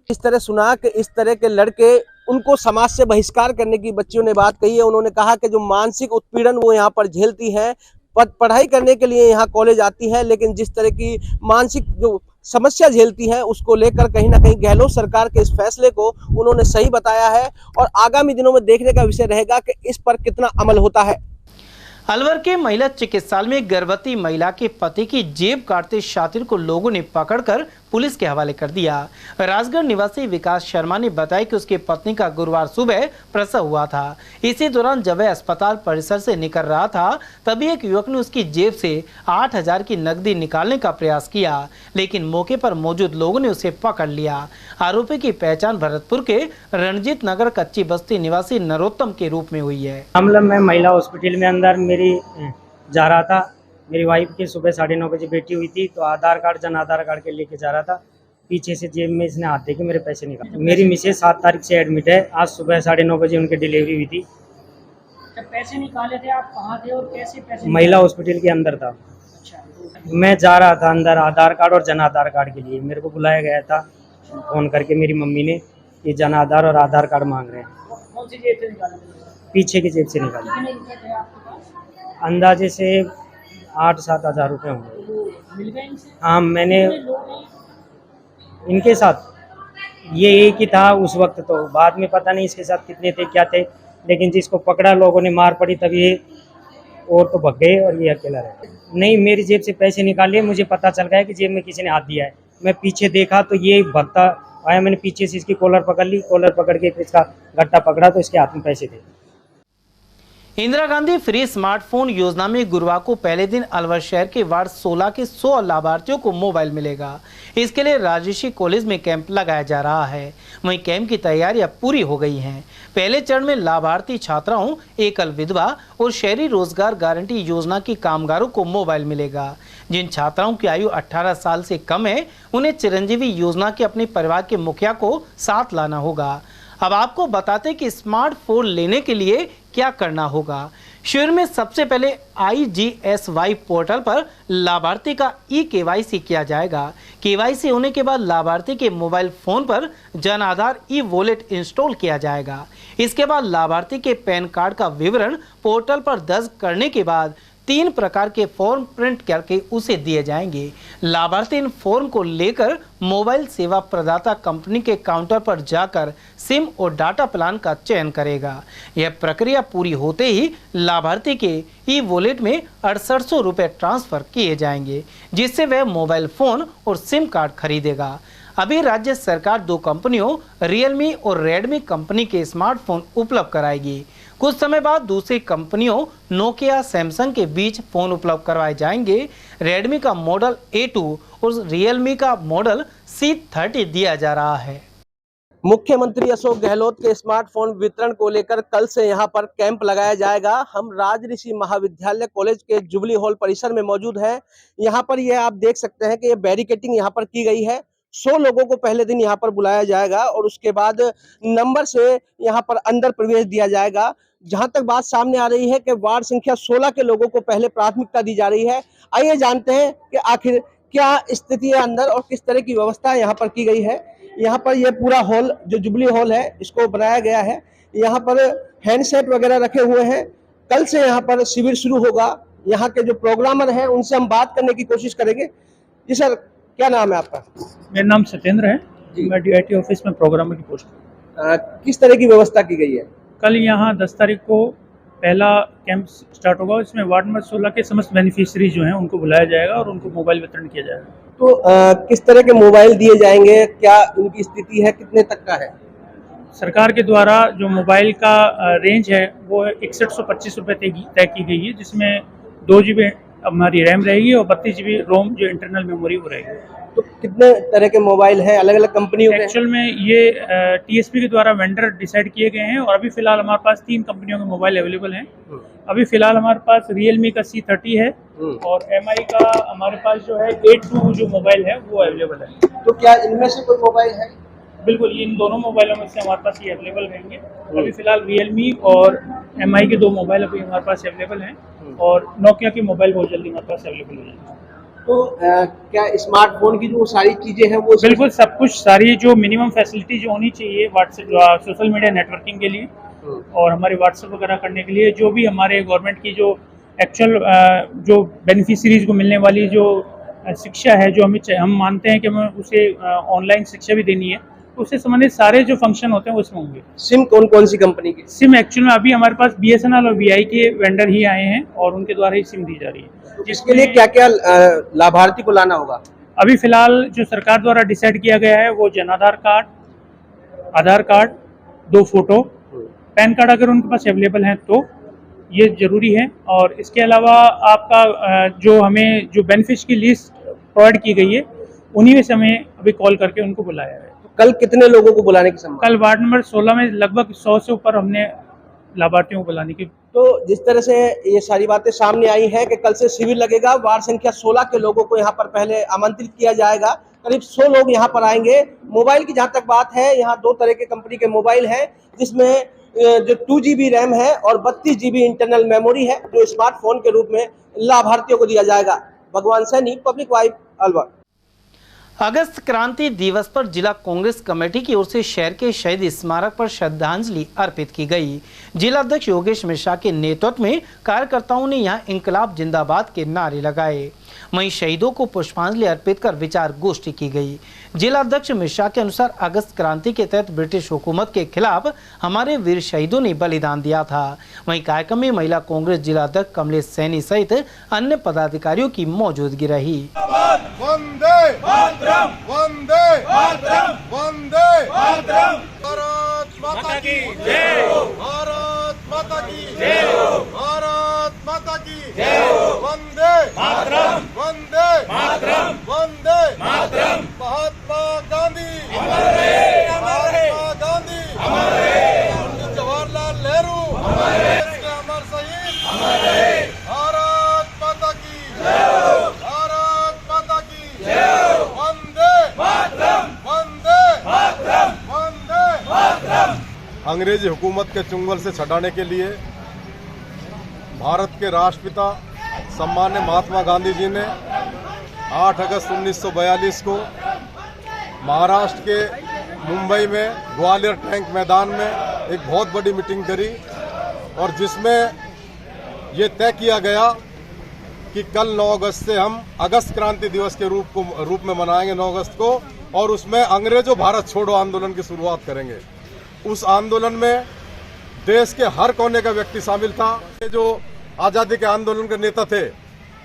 इस तरह सुना कि इस तरह के लड़के, उनको समाज से बहिष्कार करने की बच्चियों ने बात कही है। उन्होंने कहा कि जो मानसिक उत्पीड़न वो यहाँ पर झेलती हैं, पढ़ाई करने के लिए यहाँ कॉलेज आती है, लेकिन जिस तरह की मानसिक जो समस्या झेलती हैं उसको लेकर कहीं ना कहीं गहलोत सरकार के इस फैसले को उन्होंने सही बताया है और आगामी दिनों में देखने का विषय रहेगा कि इस पर कितना अमल होता है। अलवर के महिला चिकित्सालय में गर्भवती महिला के पति की जेब काटते शातिर को लोगों ने पकड़कर पुलिस के हवाले कर दिया। राजगढ़ निवासी विकास शर्मा ने बताया कि उसकी पत्नी का गुरुवार सुबह प्रसव हुआ था। इसी दौरान जब वह अस्पताल परिसर से निकल रहा था तभी एक युवक ने उसकी जेब से 8,000 की नकदी निकालने का प्रयास किया, लेकिन मौके पर मौजूद लोगों ने उसे पकड़ लिया। आरोपी की पहचान भरतपुर के रणजीत नगर कच्ची बस्ती निवासी नरोत्तम के रूप में हुई है। मामला में महिला हॉस्पिटल में अंदर मेरी जा रहा था, मेरी वाइफ की सुबह 9:30 बजे बेटी हुई थी, तो आधार कार्ड, जन आधार कार्ड के लेके जा रहा था। पीछे से जेब में इसने हाथ देके मेरे पैसे निकाले। मेरी मिसेज 7 तारीख से एडमिट है। आज सुबह 9:30 बजे उनकी डिलीवरी हुई थी। जब पैसे निकाले थे आप कहाँ थे और कैसे पैसे? महिला हॉस्पिटल के अंदर था। मैं जा रहा था अंदर आधार कार्ड और जन आधार कार्ड के लिए। मेरे को बुलाया गया था फोन करके, मेरी मम्मी ने, ये जन आधार और आधार कार्ड मांग रहे हैं। कौन सी जेब से निकाले? पीछे की जेब से निकाले। कितने रुपए थे आपके पास? अंदाजे से 8-7 हज़ार रुपये होंगे। मिल गए इनसे? हाँ, मैंने इनके साथ ये एक ही था उस वक्त, तो बाद में पता नहीं इसके साथ कितने थे, क्या थे, लेकिन जिसको पकड़ा लोगों ने मार पड़ी तब ये और तो भग गए और ये अकेला रह। नहीं, मेरी जेब से पैसे निकाले, मुझे पता चल गया कि जेब में किसी ने हाथ दिया है। मैं पीछे देखा तो ये भगता आया, मैंने पीछे से इसकी कॉलर पकड़ ली, कॉलर पकड़ के इसका गट्टा पकड़ा तो इसके हाथ में पैसे थे। इंदिरा गांधी फ्री स्मार्टफोन योजना में गुरुवार को पहले दिन अलवर शहर के वार्ड 16 के 100 लाभार्थियों को मोबाइल मिलेगा। इसके लिए राजर्षि कॉलेज में कैंप लगाया जा रहा है। वहीं कैंप की तैयारियां पूरी हो गई हैं। पहले चरण में लाभार्थी छात्राओं, एकल विधवा और शहरी रोजगार गारंटी योजना की कामगारों को मोबाइल मिलेगा। जिन छात्राओं की आयु 18 साल से कम है उन्हें चिरंजीवी योजना के अपने परिवार के मुखिया को साथ लाना होगा। अब आपको बताते कि स्मार्टफोन लेने के लिए क्या करना होगा। शिविर में सबसे पहले IGSY पोर्टल पर लाभार्थी का KYC किया जाएगा। KYC होने के बाद लाभार्थी के मोबाइल फोन पर जन आधार वॉलेट इंस्टॉल किया जाएगा। इसके बाद लाभार्थी के पैन कार्ड का विवरण पोर्टल पर दर्ज करने के बाद 3 प्रकार के फॉर्म प्रिंट करके उसे दिए जाएंगे। लाभार्थी इन फॉर्म को लेकर मोबाइल सेवा प्रदाता कंपनी के काउंटर पर जाकर सिम और डाटा प्लान का चयन करेगा। यह प्रक्रिया पूरी होते ही लाभार्थी के ई-वॉलेट में 6800 रुपये ट्रांसफर किए जाएंगे, जिससे वह मोबाइल फोन और सिम कार्ड खरीदेगा। अभी राज्य सरकार 2 कंपनियों रियलमी और रेडमी कंपनी के स्मार्टफोन उपलब्ध कराएगी। कुछ समय बाद दूसरी कंपनियों नोकिया, सैमसंग के बीच फोन उपलब्ध करवाए जाएंगे। रेडमी का मॉडल A2 और रियलमी का मॉडल C30 दिया जा रहा है। मुख्यमंत्री अशोक गहलोत के स्मार्टफोन वितरण को लेकर कल से यहां पर कैंप लगाया जाएगा। हम राजऋषि महाविद्यालय कॉलेज के जुबली हॉल परिसर में मौजूद हैं। यहां पर ये आप देख सकते हैं कि ये बैरिकेटिंग यहां पर की गई है। 100 लोगों को पहले दिन यहां पर बुलाया जाएगा और उसके बाद नंबर से यहां पर अंदर प्रवेश दिया जाएगा। जहां तक बात सामने आ रही है कि वार्ड संख्या 16 के लोगों को पहले प्राथमिकता दी जा रही है। आइए जानते हैं कि आखिर क्या स्थिति है अंदर और किस तरह की व्यवस्था यहाँ पर की गई है। यहाँ पर यह पूरा हॉल जो जुबली हॉल है इसको बनाया गया है। यहाँ पर हैंडसेट वगैरह रखे हुए हैं। कल से यहाँ पर शिविर शुरू होगा। यहाँ के जो प्रोग्रामर हैं उनसे हम बात करने की कोशिश करेंगे। जी सर, क्या नाम है आपका? मेरा नाम सत्येंद्र है। मैं DIT ऑफिस में प्रोग्रामर की पोस्ट। किस तरह की व्यवस्था की गई है? कल यहाँ 10 तारीख को पहला कैंप स्टार्ट होगा। इसमें वार्ड नंबर 16 के समस्त बेनिफिशियरी जो हैं उनको बुलाया जाएगा और उनको मोबाइल वितरण किया जाएगा। तो किस तरह के मोबाइल दिए जाएंगे, क्या उनकी स्थिति है, कितने तक का है? सरकार के द्वारा जो मोबाइल का रेंज है वो 6125 रुपये तय की गई है, जिसमें 2 GB हमारी रैम रहेगी और 32 GB रोम जो इंटरनल मेमोरी वो रहेगी। तो कितने तरह के मोबाइल हैं अलग अलग कंपनियों के? एक्चुअल में ये TSP के द्वारा वेंडर डिसाइड किए गए हैं और अभी फिलहाल हमारे पास 3 कंपनियों के मोबाइल अवेलेबल हैं। अभी फिलहाल हमारे पास रियलमी का C30 है और MI का हमारे पास जो है A2 जो मोबाइल है वो अवेलेबल है। तो क्या इनमें से कोई मोबाइल है? बिल्कुल, ये इन दोनों मोबाइलों में से हमारे पास ये अवेलेबल रहेंगे। अभी फिलहाल रियलमी और MI के 2 मोबाइल अभी हमारे पास अवेलेबल हैं और नोकिया के मोबाइल बहुत जल्दी हमारे पास अवेलेबल हो जाएंगे। तो क्या स्मार्टफोन की जो सारी चीजें हैं वो बिल्कुल सब कुछ, सारी जो मिनिमम फैसिलिटी जो होनी चाहिए व्हाट्सएप सोशल मीडिया नेटवर्किंग के लिए और हमारे व्हाट्सएप वगैरह करने के लिए, जो भी हमारे गवर्नमेंट की जो एक्चुअल जो बेनिफिशरीज को मिलने वाली जो शिक्षा है, जो हम मानते हैं कि हमें उसे ऑनलाइन शिक्षा भी देनी है, तो उससे संबंधित सारे जो फंक्शन होते हैं वो इसमें होंगे। सिम कौन कौन सी कंपनी की? सिम एक्चुअल में अभी हमारे पास BSNL और VI के वेंडर ही आए हैं और उनके द्वारा ही सिम दी जा रही है। जिसके लिए क्या क्या लाभार्थी को लाना होगा? अभी फिलहाल जो सरकार द्वारा डिसाइड किया गया है वो जन आधार कार्ड, आधार कार्ड, 2 फोटो, पैन कार्ड अगर उनके पास अवेलेबल हैं तो ये जरूरी है। और इसके अलावा आपका जो हमें जो बेनिफिट की लिस्ट प्रोवाइड की गई है उन्हीं में से हमें अभी कॉल करके उनको बुलाया है। तो कल कितने लोगों को बुलाने की संभावना? कल वार्ड नंबर 16 में लगभग 100 से ऊपर हमने लाभार्थियों को बुलाने की। तो जिस तरह से ये सारी बातें सामने आई हैं कि कल से शिविर लगेगा, वार्ड संख्या 16 के लोगों को यहाँ पर पहले आमंत्रित किया जाएगा। करीब 100 लोग यहाँ पर आएंगे। मोबाइल की जहाँ तक बात है, यहाँ 2 तरह के कंपनी के मोबाइल हैं, जिसमें जो 2 GB रैम है और 32 GB इंटरनल मेमोरी है, जो स्मार्टफोन के रूप में लाभार्थियों को दिया जाएगा। भगवान सैनी, पब्लिक वाइब, अलवर। अगस्त क्रांति दिवस पर जिला कांग्रेस कमेटी की ओर से शहर के शहीद स्मारक पर श्रद्धांजलि अर्पित की गई। जिला अध्यक्ष योगेश मिश्रा के नेतृत्व में कार्यकर्ताओं ने यहां इंकलाब जिंदाबाद के नारे लगाए। वहीं शहीदों को पुष्पांजलि अर्पित कर विचार गोष्ठी की गई। जिला अध्यक्ष मिश्रा के अनुसार अगस्त क्रांति के तहत ब्रिटिश हुकूमत के खिलाफ हमारे वीर शहीदों ने बलिदान दिया था। वहीं कार्यक्रम में महिला कांग्रेस जिला अध्यक्ष कमलेश सैनी सहित अन्य पदाधिकारियों की मौजूदगी रही। वंदे मातरम, वंदे मातरम, वंदे मातरम। भारत माता की जय हो, भारत माता की जय हो, भारत माता की जय हो। वंदे मातरम, वंदे मातरम, वंदे मातरम। महात्मा गांधी अमर रहे, अमर रहे। महात्मा गांधी अमर रहे। पंडित जवाहरलाल नेहरू अमर रहे। अमर शहीद अमर रहे। भारत माता की जय हो, भारत माता की जय हो। वंदे मातरम, वंदे मातरम, वंदे मातरम। अंग्रेजी हुकूमत के चुंगल से छुड़ाने के लिए भारत के राष्ट्रपिता सम्मान्य महात्मा गांधी जी ने 8 अगस्त 1942 को महाराष्ट्र के मुंबई में ग्वालियर टैंक मैदान में एक बहुत बड़ी मीटिंग करी और जिसमें ये तय किया गया कि कल 9 अगस्त से हम अगस्त क्रांति दिवस के रूप में मनाएंगे 9 अगस्त को, और उसमें अंग्रेजों भारत छोड़ो आंदोलन की शुरुआत करेंगे। उस आंदोलन में देश के हर कोने का व्यक्ति शामिल था। जो आज़ादी के आंदोलन के नेता थे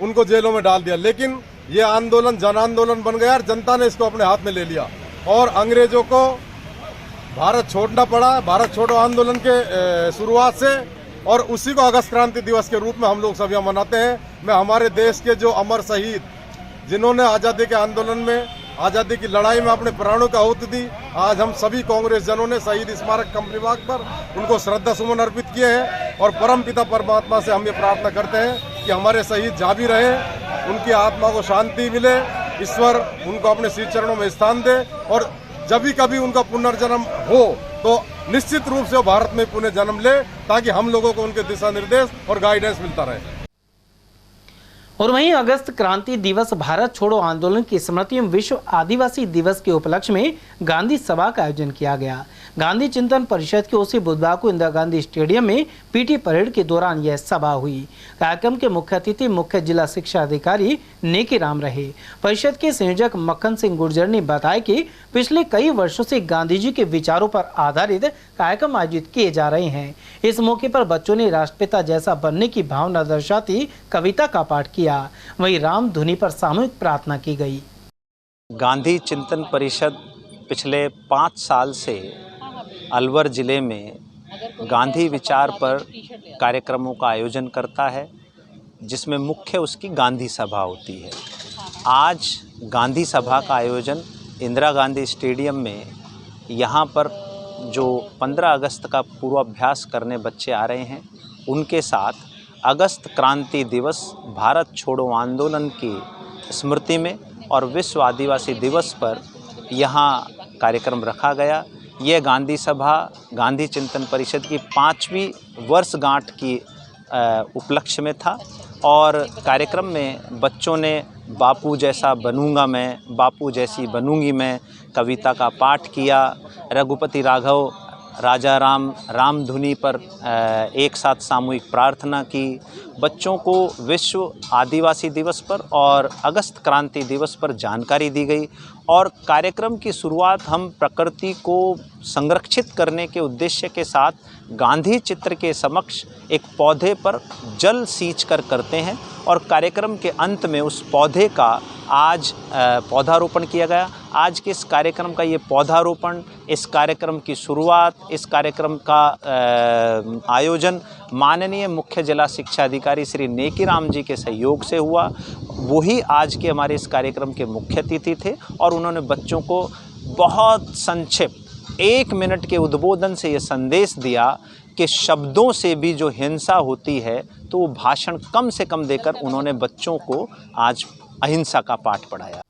उनको जेलों में डाल दिया, लेकिन ये आंदोलन जन आंदोलन बन गया और जनता ने इसको अपने हाथ में ले लिया और अंग्रेजों को भारत छोड़ना पड़ा। भारत छोड़ो आंदोलन के शुरुआत से, और उसी को अगस्त क्रांति दिवस के रूप में हम लोग सब यहाँ मनाते हैं। मैं हमारे देश के जो अमर शहीद जिन्होंने आज़ादी के आंदोलन में, आज़ादी की लड़ाई में अपने प्राणों की आहुति दी, आज हम सभी कांग्रेस जनों ने शहीद स्मारक कंपनी बाग पर उनको श्रद्धा सुमन अर्पित किए हैं और परम पिता परमात्मा से हम ये प्रार्थना करते हैं कि हमारे शहीद जा भी रहे, उनकी आत्मा को शांति मिले, ईश्वर उनको अपने श्री चरणों में स्थान दे, और जब भी कभी उनका पुनर्जन्म हो तो निश्चित रूप से वो भारत में पुनः जन्म ले, ताकि हम लोगों को उनके दिशा निर्देश और गाइडेंस मिलता रहे। और वहीं अगस्त क्रांति दिवस भारत छोड़ो आंदोलन की स्मृति में विश्व आदिवासी दिवस के उपलक्ष्य में गांधी सभा का आयोजन किया गया। गांधी चिंतन परिषद की ओर से बुधवार को इंदिरा गांधी स्टेडियम में पीटी परेड के दौरान यह सभा हुई। कार्यक्रम के मुख्य अतिथि मुख्य जिला शिक्षा अधिकारी नेकी राम रहे। परिषद के संयोजक मक्खन सिंह गुर्जर ने बताया कि पिछले कई वर्षों से गांधी जी के विचारों पर आधारित कार्यक्रम आयोजित किए जा रहे हैं। इस मौके पर बच्चों ने राष्ट्रपिता जैसा बनने की भावना दर्शाती कविता का पाठ किया। वहीं राम धुनी पर सामूहिक प्रार्थना की गई। गांधी चिंतन परिषद पिछले 5 साल से अलवर जिले में गांधी विचार पर कार्यक्रमों का आयोजन करता है, जिसमें मुख्य उसकी गांधी सभा होती है। आज गांधी सभा का आयोजन इंदिरा गांधी स्टेडियम में, यहाँ पर जो 15 अगस्त का पूर्वाभ्यास करने बच्चे आ रहे हैं, उनके साथ अगस्त क्रांति दिवस भारत छोड़ो आंदोलन की स्मृति में और विश्व आदिवासी दिवस पर यहाँ कार्यक्रम रखा गया। ये गांधी सभा गांधी चिंतन परिषद की 5वीं वर्षगांठ की उपलक्ष्य में था और कार्यक्रम में बच्चों ने बापू जैसा बनूंगा मैं, बापू जैसी बनूंगी मैं कविता का पाठ किया। रघुपति राघव राजा राम धुनी पर एक साथ सामूहिक प्रार्थना की। बच्चों को विश्व आदिवासी दिवस पर और अगस्त क्रांति दिवस पर जानकारी दी गई और कार्यक्रम की शुरुआत हम प्रकृति को संरक्षित करने के उद्देश्य के साथ गांधी चित्र के समक्ष एक पौधे पर जल सींच कर करते हैं और कार्यक्रम के अंत में उस पौधे का आज पौधारोपण किया गया। आज के इस कार्यक्रम का ये पौधारोपण, इस कार्यक्रम की शुरुआत, इस कार्यक्रम का आयोजन माननीय मुख्य जिला शिक्षा अधिकारी श्री नेकी राम जी के सहयोग से हुआ। वही आज के हमारे इस कार्यक्रम के मुख्य अतिथि थे और उन्होंने बच्चों को बहुत संक्षिप्त 1 मिनट के उद्बोधन से ये संदेश दिया कि शब्दों से भी जो हिंसा होती है तो वो भाषण कम से कम देकर उन्होंने बच्चों को आज अहिंसा का पाठ पढ़ाया।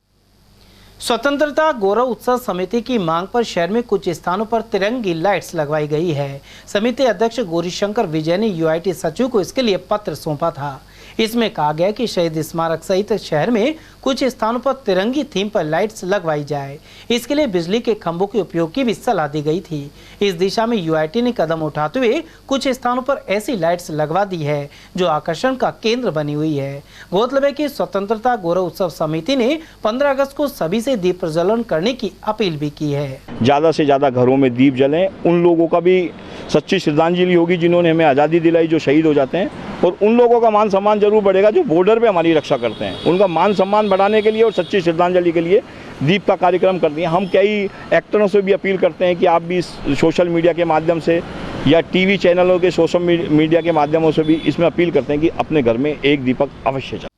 स्वतंत्रता गौरव उत्सव समिति की मांग पर शहर में कुछ स्थानों पर तिरंगी लाइट्स लगवाई गई है। समिति अध्यक्ष गौरीशंकर विजय ने यूआईटी सचिव को इसके लिए पत्र सौंपा था। इसमें कहा गया कि शहीद स्मारक सहित शहर में कुछ स्थानों पर तिरंगी थीम पर लाइट्स लगवाई जाए। इसके लिए बिजली के खंभों के उपयोग की भी सलाह दी गई थी। इस दिशा में यूआईटी ने कदम उठाते हुए कुछ स्थानों पर ऐसी लाइट्स लगवा दी है जो आकर्षण का केंद्र बनी हुई है। गौरतलब है कि स्वतंत्रता गौरव उत्सव समिति ने 15 अगस्त को सभी से दीप प्रज्वलन करने की अपील भी की है। ज़्यादा से ज़्यादा घरों में दीप जलें। उन लोगों का भी सच्ची श्रद्धांजलि होगी जिन्होंने हमें आज़ादी दिलाई, जो शहीद हो जाते हैं, और उन लोगों का मान सम्मान जरूर बढ़ेगा जो बॉर्डर पे हमारी रक्षा करते हैं। उनका मान सम्मान बढ़ाने के लिए और सच्ची श्रद्धांजलि के लिए दीप का कार्यक्रम कर दिया। हम कई एक्टरों से भी अपील करते हैं कि आप भी सोशल मीडिया के माध्यम से या टीवी चैनलों के सोशल मीडिया के माध्यमों से भी इसमें अपील करते हैं कि अपने घर में एक दीपक अवश्य जलाएं।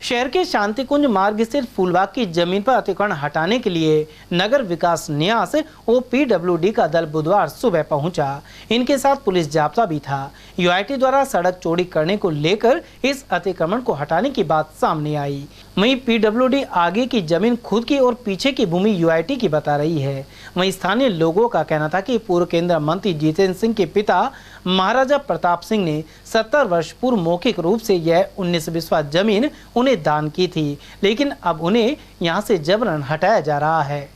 शहर के शांतिकुंज मार्ग स्थित फूलबाग की जमीन पर अतिक्रमण हटाने के लिए नगर विकास न्यास और पीडब्ल्यूडी का दल बुधवार सुबह पहुंचा। इनके साथ पुलिस जाब्ता भी था। यूआईटी द्वारा सड़क चौड़ी करने को लेकर इस अतिक्रमण को हटाने की बात सामने आई। वहीं पीडब्ल्यूडी आगे की जमीन खुद की और पीछे की भूमि यूआईटी की बता रही है। वहीं स्थानीय लोगों का कहना था कि पूर्व केंद्रीय मंत्री जितेंद्र सिंह के पिता महाराजा प्रताप सिंह ने 70 वर्ष पूर्व मौखिक रूप से यह 19 बिस्वा जमीन उन्हें दान की थी, लेकिन अब उन्हें यहां से जबरन हटाया जा रहा है।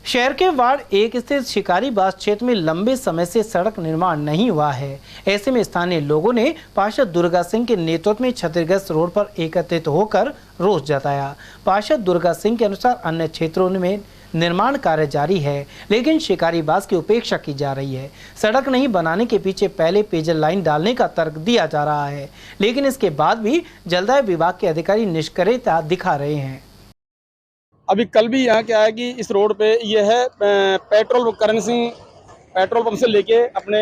शहर के वार्ड 1 स्थित शिकारीबाग क्षेत्र में लंबे समय से सड़क निर्माण नहीं हुआ है। ऐसे में स्थानीय लोगों ने पार्षद दुर्गा सिंह के नेतृत्व में क्षतिग्रस्त रोड पर एकत्रित होकर रोष जताया। पार्षद दुर्गा सिंह के अनुसार अन्य क्षेत्रों में निर्माण कार्य जारी है, लेकिन शिकारीबाग की उपेक्षा की जा रही है। सड़क नहीं बनाने के पीछे पहले पेयजल लाइन डालने का तर्क दिया जा रहा है, लेकिन इसके बाद भी जलदाय विभाग के अधिकारी निष्क्रियता दिखा रहे हैं। अभी कल भी यहाँ क्या है कि इस रोड पे ये है पेट्रोल करेंसी पेट्रोल पंप से लेके अपने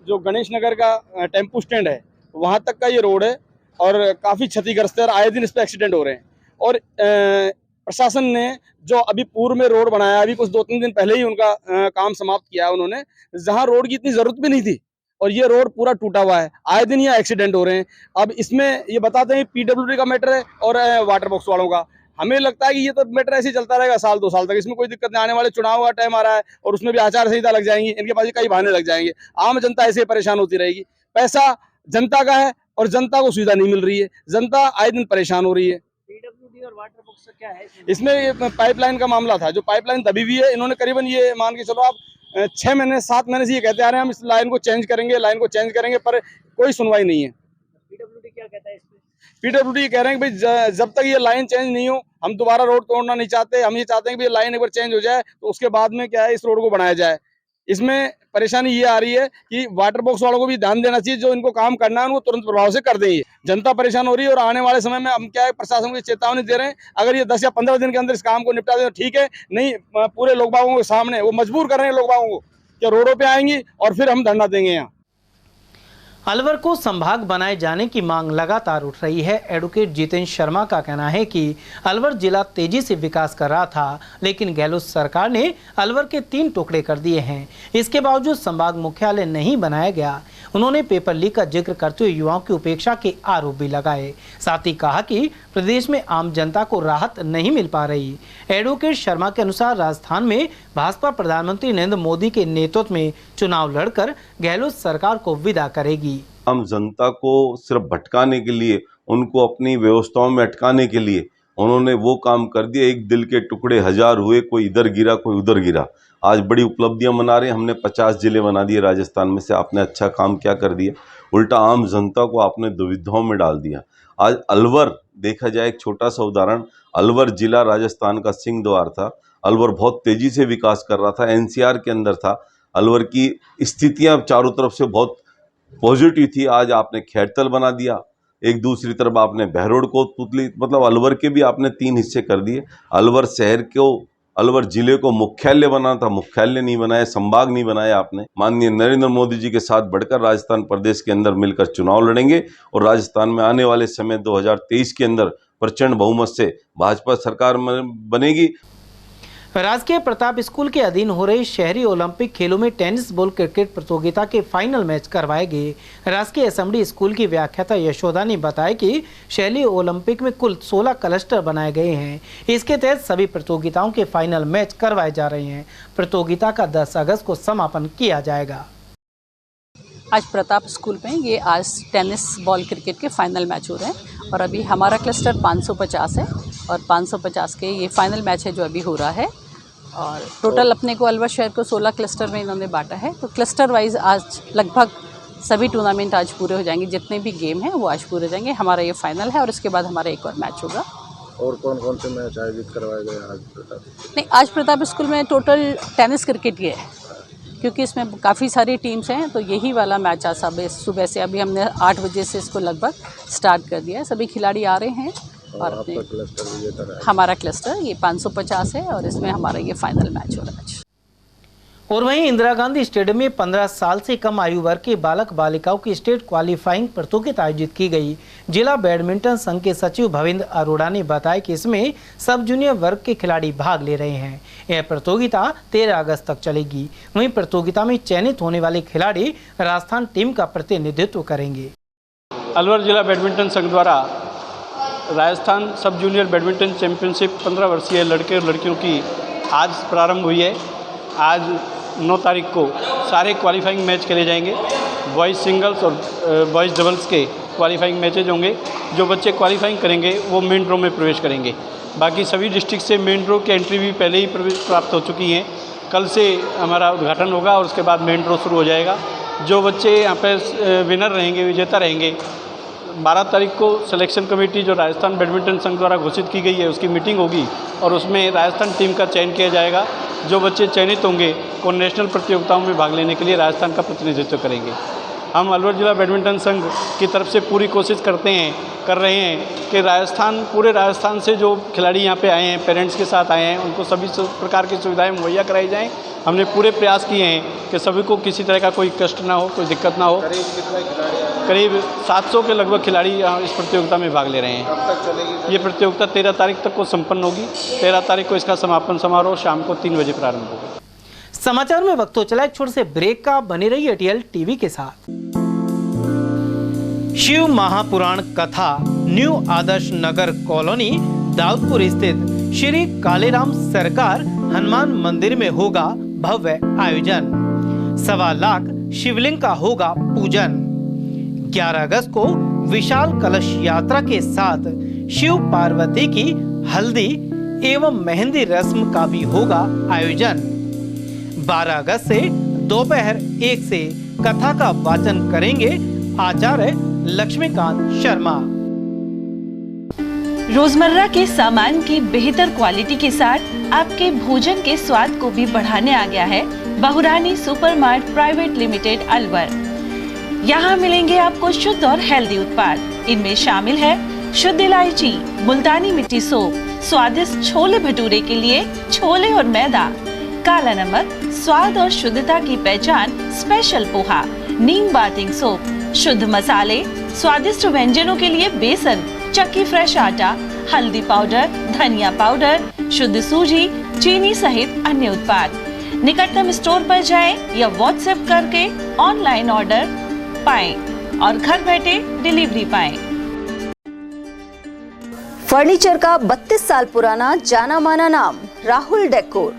जो गणेश नगर का टेम्पू स्टैंड है वहाँ तक का ये रोड है और काफ़ी क्षतिग्रस्त है और आए दिन इस पर एक्सीडेंट हो रहे हैं। और प्रशासन ने जो अभी पूर्व में रोड बनाया, अभी कुछ 2-3 दिन पहले ही उनका काम समाप्त किया है उन्होंने, जहाँ रोड की इतनी ज़रूरत भी नहीं थी और ये रोड पूरा टूटा हुआ है, आए दिन यहाँ एक्सीडेंट हो रहे हैं। अब इसमें ये बताते हैं PWD का मैटर है और वाटर बॉक्स वालों का। हमें लगता है कि ये तो मैटर ऐसे ही चलता रहेगा 1-2 साल तक, इसमें कोई दिक्कत नहीं। आने वाले चुनाव का टाइम आ रहा है और उसमें भी आचार संहिता लग जाएंगी, इनके पास कई बहाने लग जाएंगे। आम जनता ऐसे ही परेशान होती रहेगी। पैसा जनता का है और जनता को सुविधा नहीं मिल रही है, जनता आए दिन परेशान हो रही है। PWD और वाटर बॉक्स का क्या है इसमें पाइपलाइन का मामला था, जो पाइपलाइन दबी हुई है। इन्होंने करीबन ये मान के चलो आप 6 महीने 7 महीने से ये कहते आ रहे हैं हम इस लाइन को चेंज करेंगे, पर कोई सुनवाई नहीं है। PWD क्या कहता है इस पे? PWD कह रहे हैं कि भाई जब तक ये लाइन चेंज नहीं हो हम दोबारा रोड तोड़ना नहीं चाहते। हम ये चाहते हैं कि ये लाइन एक बार चेंज हो जाए तो उसके बाद में क्या है इस रोड को बनाया जाए। इसमें परेशानी ये आ रही है कि वाटर बॉक्स वालों को भी ध्यान देना चाहिए, जो इनको काम करना है उनको तुरंत प्रभाव से कर देंगे। जनता परेशान हो रही है और आने वाले समय में हम क्या है प्रशासन को चेतावनी दे रहे हैं, अगर ये 10 या 15 दिन के अंदर इस काम को निपटा दें तो ठीक है, नहीं पूरे लोग बागों के सामने वो मजबूर कर रहे हैं लोग बागों को कि रोडों पे आएंगी और फिर हम धरना देंगे। यहाँ अलवर को संभाग बनाए जाने की मांग लगातार उठ रही है। एडवोकेट जितेंद्र शर्मा का कहना है कि अलवर जिला तेजी से विकास कर रहा था, लेकिन गहलोत सरकार ने अलवर के 3 टुकड़े कर दिए हैं। इसके बावजूद संभाग मुख्यालय नहीं बनाया गया। उन्होंने पेपर लीक का जिक्र करते हुए युवाओं की उपेक्षा के आरोप भी लगाए। साथ ही कहा कि प्रदेश में आम जनता को राहत नहीं मिल पा रही। एडवोकेट शर्मा के अनुसार राजस्थान में भाजपा प्रधानमंत्री नरेंद्र मोदी के नेतृत्व में चुनाव लड़कर गहलोत सरकार को विदा करेगी। आम जनता को सिर्फ भटकाने के लिए, उनको अपनी व्यवस्थाओं में अटकाने के लिए उन्होंने वो काम कर दिया। एक दिल के टुकड़े 1000 हुए, कोई इधर गिरा कोई उधर गिरा। आज बड़ी उपलब्धियां मना रहे हैं, हमने 50 जिले बना दिए राजस्थान में से। आपने अच्छा काम क्या कर दिया? उल्टा आम जनता को आपने दुविधाओं में डाल दिया। आज अलवर देखा जाए, एक छोटा सा उदाहरण, अलवर जिला राजस्थान का सिंह द्वार था। अलवर बहुत तेजी से विकास कर रहा था, NCR के अंदर था। अलवर की स्थितियां चारों तरफ से बहुत पॉजिटिव थी। आज आपने खैरतल बना दिया, एक दूसरी तरफ आपने बहरोड को पुतली, मतलब अलवर के भी आपने 3 हिस्से कर दिए। अलवर शहर को, अलवर जिले को मुख्यालय बनाना था, मुख्यालय नहीं बनाया, संभाग नहीं बनाया आपने। माननीय नरेंद्र मोदी जी के साथ बढ़कर राजस्थान प्रदेश के अंदर मिलकर चुनाव लड़ेंगे और राजस्थान में आने वाले समय 2023 के अंदर प्रचंड बहुमत से भाजपा सरकार बनेगी। राजकीय प्रताप स्कूल के अधीन हो रहे शहरी ओलंपिक खेलों में टेनिस बॉल क्रिकेट प्रतियोगिता के फाइनल मैच करवाए गए। राजकीय असेंबली स्कूल की व्याख्याता यशोदा ने बताया कि शहरी ओलंपिक में कुल 16 क्लस्टर बनाए गए हैं। इसके तहत सभी प्रतियोगिताओं के फाइनल मैच करवाए जा रहे हैं। प्रतियोगिता का 10 अगस्त को समापन किया जाएगा। आज प्रताप स्कूल में ये आज टेनिस बॉल क्रिकेट के फाइनल मैच हो रहे हैं और अभी हमारा क्लस्टर 550 है और 550 के ये फाइनल मैच है जो अभी हो रहा है। और टोटल अपने को अलवर शहर को 16 क्लस्टर में इन्होंने बांटा है। तो क्लस्टर वाइज आज लगभग सभी टूर्नामेंट आज पूरे हो जाएंगे, जितने भी गेम हैं वो आज पूरे हो जाएंगे। हमारा ये फाइनल है और इसके बाद हमारा एक और मैच होगा। और कौन कौन से मैच आयोजित करवाए गए आज प्रताप? नहीं, आज प्रताप स्कूल में टोटल टेनिस क्रिकेट ही है, क्योंकि इसमें काफ़ी सारी टीम्स हैं। तो यही वाला मैच आज सुबह से अभी हमने 8 बजे से इसको लगभग स्टार्ट कर दिया है। सभी खिलाड़ी आ रहे हैं और हमारा क्लस्टर ये 550 है और इसमें हमारा ये फाइनल मैच हो रहा है। और वहीं इंदिरा गांधी स्टेडियम में 15 साल से कम आयु वर्ग के बालक बालिकाओं की स्टेट क्वालिफाइंग प्रतियोगिता आयोजित की गई। जिला बैडमिंटन संघ के सचिव भविंद्र अरोड़ा ने बताया कि इसमें सब जूनियर वर्ग के खिलाड़ी भाग ले रहे हैं। यह प्रतियोगिता 13 अगस्त तक चलेगी। वहीं प्रतियोगिता में चयनित होने वाले खिलाड़ी राजस्थान टीम का प्रतिनिधित्व करेंगे। अलवर जिला बैडमिंटन संघ द्वारा राजस्थान सब जूनियर बैडमिंटन चैंपियनशिप 15 वर्षीय लड़के और लड़कियों की आज प्रारंभ हुई है। आज 9 तारीख को सारे क्वालिफाइंग मैच खेले जाएंगे। बॉयज़ सिंगल्स और बॉयज़ डबल्स के क्वालिफाइंग मैचेज होंगे। जो बच्चे क्वालिफाइंग करेंगे वो मेन ड्रॉ में प्रवेश करेंगे। बाकी सभी डिस्ट्रिक्ट से मेन ड्रॉ की एंट्री भी पहले ही प्राप्त हो चुकी हैं। कल से हमारा उद्घाटन होगा और उसके बाद मेन ड्रॉ शुरू हो जाएगा। जो बच्चे यहाँ पे विनर रहेंगे, विजेता रहेंगे, 12 तारीख को सिलेक्शन कमेटी जो राजस्थान बैडमिंटन संघ द्वारा घोषित की गई है उसकी मीटिंग होगी और उसमें राजस्थान टीम का चयन किया जाएगा। जो बच्चे चयनित होंगे वो नेशनल प्रतियोगिताओं में भाग लेने के लिए राजस्थान का प्रतिनिधित्व करेंगे। हम अलवर जिला बैडमिंटन संघ की तरफ से पूरी कोशिश कर रहे हैं कि पूरे राजस्थान से जो खिलाड़ी यहाँ पे आए हैं, पेरेंट्स के साथ आए हैं, उनको सभी प्रकार की सुविधाएं मुहैया कराई जाएं। हमने पूरे प्रयास किए हैं कि सभी को किसी तरह का कोई कष्ट ना हो, कोई दिक्कत ना हो। करीब 700 के लगभग खिलाड़ी यहाँ इस प्रतियोगिता में भाग ले रहे हैं। कब तक चलेगी? ये प्रतियोगिता 13 तारीख तक को संपन्न होगी। 13 तारीख को इसका समापन समारोह शाम को 3 बजे प्रारंभ होगा। समाचार में वक्त हो चला एक छोटे से ब्रेक का। बनी रही एटीएल टीवी के साथ। शिव महापुराण कथा न्यू आदर्श नगर कॉलोनी दाऊदपुर स्थित श्री कालेराम सरकार हनुमान मंदिर में होगा भव्य आयोजन। 1.25 लाख शिवलिंग का होगा पूजन। 11 अगस्त को विशाल कलश यात्रा के साथ शिव पार्वती की हल्दी एवं मेहंदी रस्म का भी होगा आयोजन। 12 अगस्त से दोपहर 1 से कथा का वाचन करेंगे आचार्य लक्ष्मीकांत शर्मा। रोजमर्रा के सामान की बेहतर क्वालिटी के साथ आपके भोजन के स्वाद को भी बढ़ाने आ गया है बहुरानी सुपरमार्ट प्राइवेट लिमिटेड अलवर। यहाँ मिलेंगे आपको शुद्ध और हेल्दी उत्पाद। इनमें शामिल है शुद्ध इलायची, मुल्तानी मिट्टी सोप, स्वादिष्ट छोले भटूरे के लिए छोले और मैदा, काला नमक, स्वाद और शुद्धता की पहचान स्पेशल पोहा, नीम बाथिंग सोप, शुद्ध मसाले, स्वादिष्ट व्यंजनों के लिए बेसन, चक्की फ्रेश आटा, हल्दी पाउडर, धनिया पाउडर, शुद्ध सूजी, चीनी सहित अन्य उत्पाद। निकटतम स्टोर पर जाएं या व्हाट्सएप करके ऑनलाइन ऑर्डर पाएं और घर बैठे डिलीवरी पाएं। फर्नीचर का 32 साल पुराना जाना माना नाम राहुल डेकोर।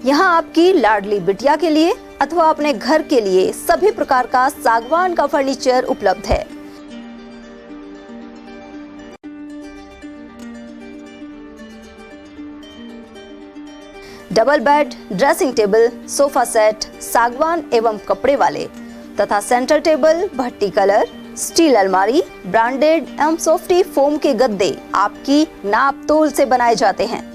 यहाँ आपकी लाडली बिटिया के लिए अथवा अपने घर के लिए सभी प्रकार का सागवान का फर्नीचर उपलब्ध है। Double bed, dressing table, sofa set सागवान एवं कपड़े वाले तथा सेंटर टेबल, भट्टी कलर, स्टील अलमारी, ब्रांडेड एवं सॉफ्टी फोम के गद्दे आपकी नाप तोल से बनाए जाते हैं।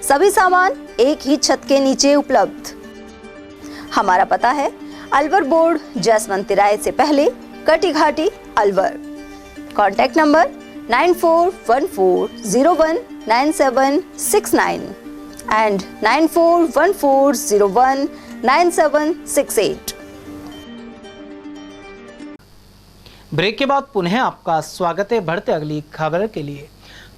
सभी सामान एक ही छत के नीचे उपलब्ध। हमारा पता है अलवर बोर्ड, जसवंत तिराहे से पहले, Kati Ghati, Alwar. Contact number 9414019769 and 9414019768। Break के बाद पुनः आपका स्वागत है। बढ़ते अगली खबर के लिए।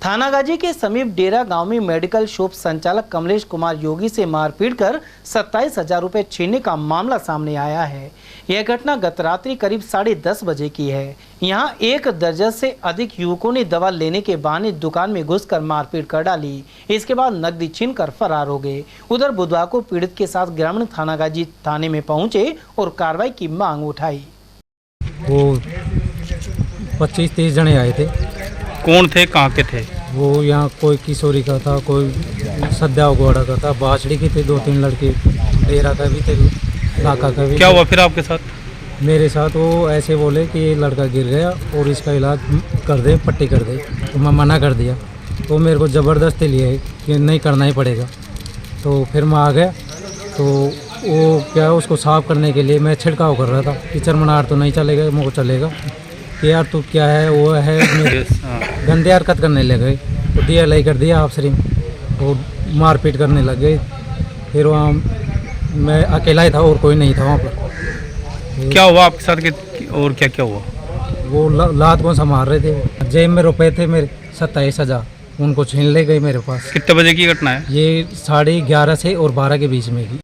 थानागाजी के समीप डेरा गांव में मेडिकल शॉप संचालक कमलेश कुमार योगी से मारपीट कर 27,000 रुपए छीनने का मामला सामने आया है। यह घटना गत रात्रि करीब 10:30 बजे की है। यहां 1 दर्जन से अधिक युवकों ने दवा लेने के बहाने दुकान में घुसकर मारपीट कर डाली। इसके बाद नकदी छीनकर फरार हो गए। उधर बुधवार को पीड़ित के साथ ग्रामीण थानागाजी थाने में पहुंचे और कार्रवाई की मांग उठाई। वो 25-30 जने आए थे। कौन थे, कहाँ के थे? वो यहाँ कोई किशोरी का था, कोई सद्या गोड़ा का था, बाछड़ी के थे 2-3 लड़के, डेरा का भी थे, काका का भी। क्या हुआ फिर आपके साथ? मेरे साथ वो ऐसे बोले कि ये लड़का गिर गया और इसका इलाज कर दे, पट्टी कर दे। तो मैं मना कर दिया। तो मेरे को ज़बरदस्ती लिए कि नहीं करना ही पड़ेगा। तो फिर मैं आ गया। तो वो क्या उसको साफ़ करने के लिए मैं छिड़काव कर रहा था कि चरमनार तो नहीं चलेगा, मुझको चलेगा कि यार तू क्या है, वो है गंदे हरकत करने लगे। तो DLI कर दिया अफसरी और मारपीट करने लग गए। फिर वहाँ मैं अकेला ही था और कोई नहीं था वहाँ पर। क्या हुआ आपके साथ और क्या क्या हुआ? वो लात को संभाल रहे थे। जेब में रुपए थे मेरे 27,000, उनको छीन ले गए मेरे पास। कितने बजे की घटना है? ये 11:30 से और 12 के बीच में की।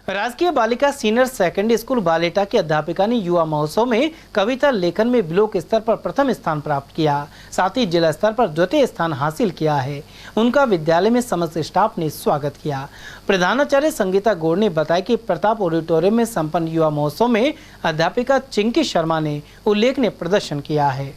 राजकीय बालिका सीनियर सेकेंडरी स्कूल बालेटा की अध्यापिका ने युवा महोत्सव में कविता लेखन में ब्लॉक स्तर पर प्रथम स्थान प्राप्त किया, साथ ही जिला स्तर पर द्वितीय स्थान हासिल किया है। उनका विद्यालय में समस्त स्टाफ ने स्वागत किया। प्रधानाचार्य संगीता गौड़ ने बताया कि प्रताप ऑडिटोरियम में संपन्न युवा महोत्सव में अध्यापिका चिंकी शर्मा ने उल्लेखनीय प्रदर्शन किया है।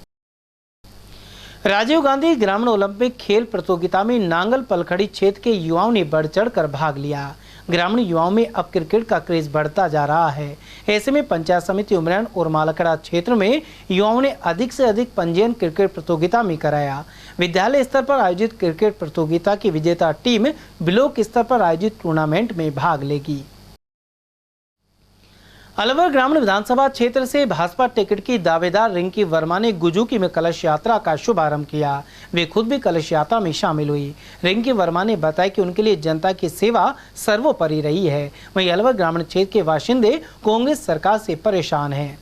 राजीव गांधी ग्रामीण ओलंपिक खेल प्रतियोगिता में नांगल पलखड़ी क्षेत्र के युवाओं ने बढ़ चढ़कर भाग लिया। ग्रामीण युवाओं में अब क्रिकेट का क्रेज बढ़ता जा रहा है। ऐसे में पंचायत समिति उमरैन और मालखड़ा क्षेत्र में युवाओं ने अधिक से अधिक पंजीयन क्रिकेट प्रतियोगिता में कराया। विद्यालय स्तर पर आयोजित क्रिकेट प्रतियोगिता की विजेता टीम ब्लॉक स्तर पर आयोजित टूर्नामेंट में भाग लेगी। अलवर ग्रामीण विधानसभा क्षेत्र से भाजपा टिकट की दावेदार रिंकी वर्मा ने गुजुकी में कलश यात्रा का शुभारंभ किया। वे खुद भी कलश यात्रा में शामिल हुई। रिंकी वर्मा ने बताया कि उनके लिए जनता की सेवा सर्वोपरि रही है। वहीं अलवर ग्रामीण क्षेत्र के बाशिंदे कांग्रेस सरकार से परेशान हैं।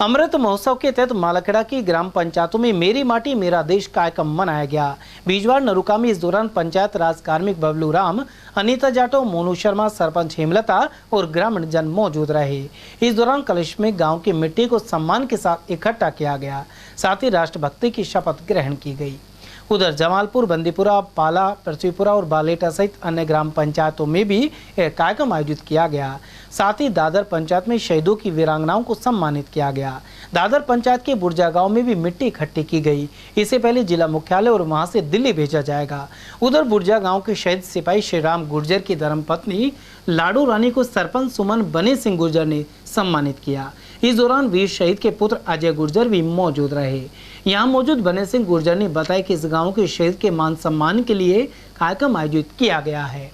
अमृत महोत्सव के तहत मालखेड़ा की ग्राम पंचायतों में मेरी माटी मेरा देश कार्यक्रम मनाया गया। बीजवाड़ नरुका में इस दौरान पंचायत राज कार्मिक बबलू राम, अनीता जाटव, मोनू शर्मा, सरपंच हेमलता और ग्रामीण जन मौजूद रहे। इस दौरान कलश में गांव की मिट्टी को सम्मान के साथ इकट्ठा किया गया, साथ ही राष्ट्रभक्ति की शपथ ग्रहण की गई। उधर जमालपुर, बंदीपुरा, पाला, पृथ्वीपुरा और बालेटा सहित अन्य ग्राम पंचायतों में भी एक कार्यक्रम आयोजित किया गया। साथ ही दादर पंचायत में शहीदों की वीरांगनाओं को सम्मानित किया गया। दादर पंचायत के बुर्जा गांव में भी मिट्टी इकट्ठी की गई। इससे पहले जिला मुख्यालय और वहां से दिल्ली भेजा जाएगा। उधर बुर्जा गांव के शहीद सिपाही श्री राम गुर्जर की धर्मपत्नी लाडू रानी को सरपंच सुमन बने सिंह गुर्जर ने सम्मानित किया। इस दौरान वीर शहीद के पुत्र अजय गुर्जर भी मौजूद रहे। यहाँ मौजूद बने सिंह गुर्जर ने बताया कि इस गांव के शहीद के मान सम्मान के लिए कार्यक्रम आयोजित किया गया है।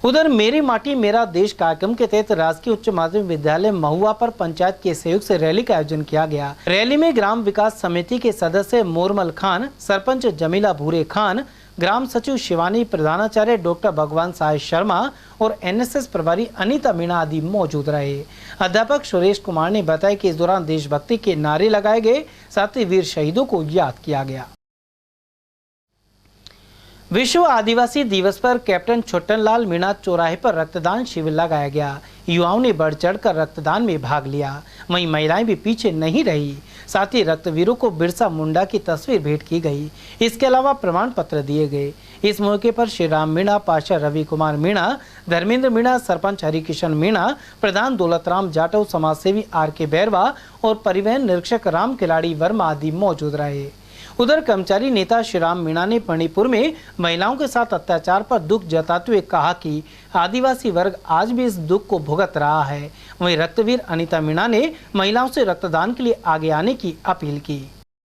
उधर मेरी माटी मेरा देश कार्यक्रम के तहत राजकीय उच्च माध्यमिक विद्यालय महुआ पर पंचायत के सहयोग से रैली का आयोजन किया गया। रैली में ग्राम विकास समिति के सदस्य मोरमल खान, सरपंच जमीला भूरे खान, ग्राम सचिव शिवानी, प्रधानाचार्य डॉक्टर भगवान साय शर्मा और एनएसएस प्रभारी अनीता मीणा आदि मौजूद रहे। अध्यापक सुरेश कुमार ने बताया कि इस दौरान देशभक्ति के नारे लगाए गए, साथ ही वीर शहीदों को याद किया गया। विश्व आदिवासी दिवस पर कैप्टन छोटनलाल मीणा चौराहे पर रक्तदान शिविर लगाया गया। युवाओं ने बढ़ चढ़कर रक्तदान में भाग लिया। वहीं महिलाएं भी पीछे नहीं रही। साथ ही रक्तवीरों को बिरसा मुंडा की तस्वीर भेंट की गई। इसके अलावा प्रमाण पत्र दिए गए। इस मौके पर श्री राम मीणा, पाशा रवि कुमार मीणा, धर्मेंद्र मीणा, सरपंच हरिकिशन मीणा, प्रधान दौलतराम जाटव, समाजसेवी आर.के. बैरवा और परिवहन निरीक्षक राम खिलाड़ी वर्मा आदि मौजूद रहे। उधर कर्मचारी नेता श्रीराम मीणा ने मणिपुर में महिलाओं के साथ अत्याचार पर दुख जताते हुए कहा कि आदिवासी वर्ग आज भी इस दुख को भुगत रहा है। वहीं रक्तवीर अनीता मीणा ने महिलाओं से रक्तदान के लिए आगे आने की अपील की।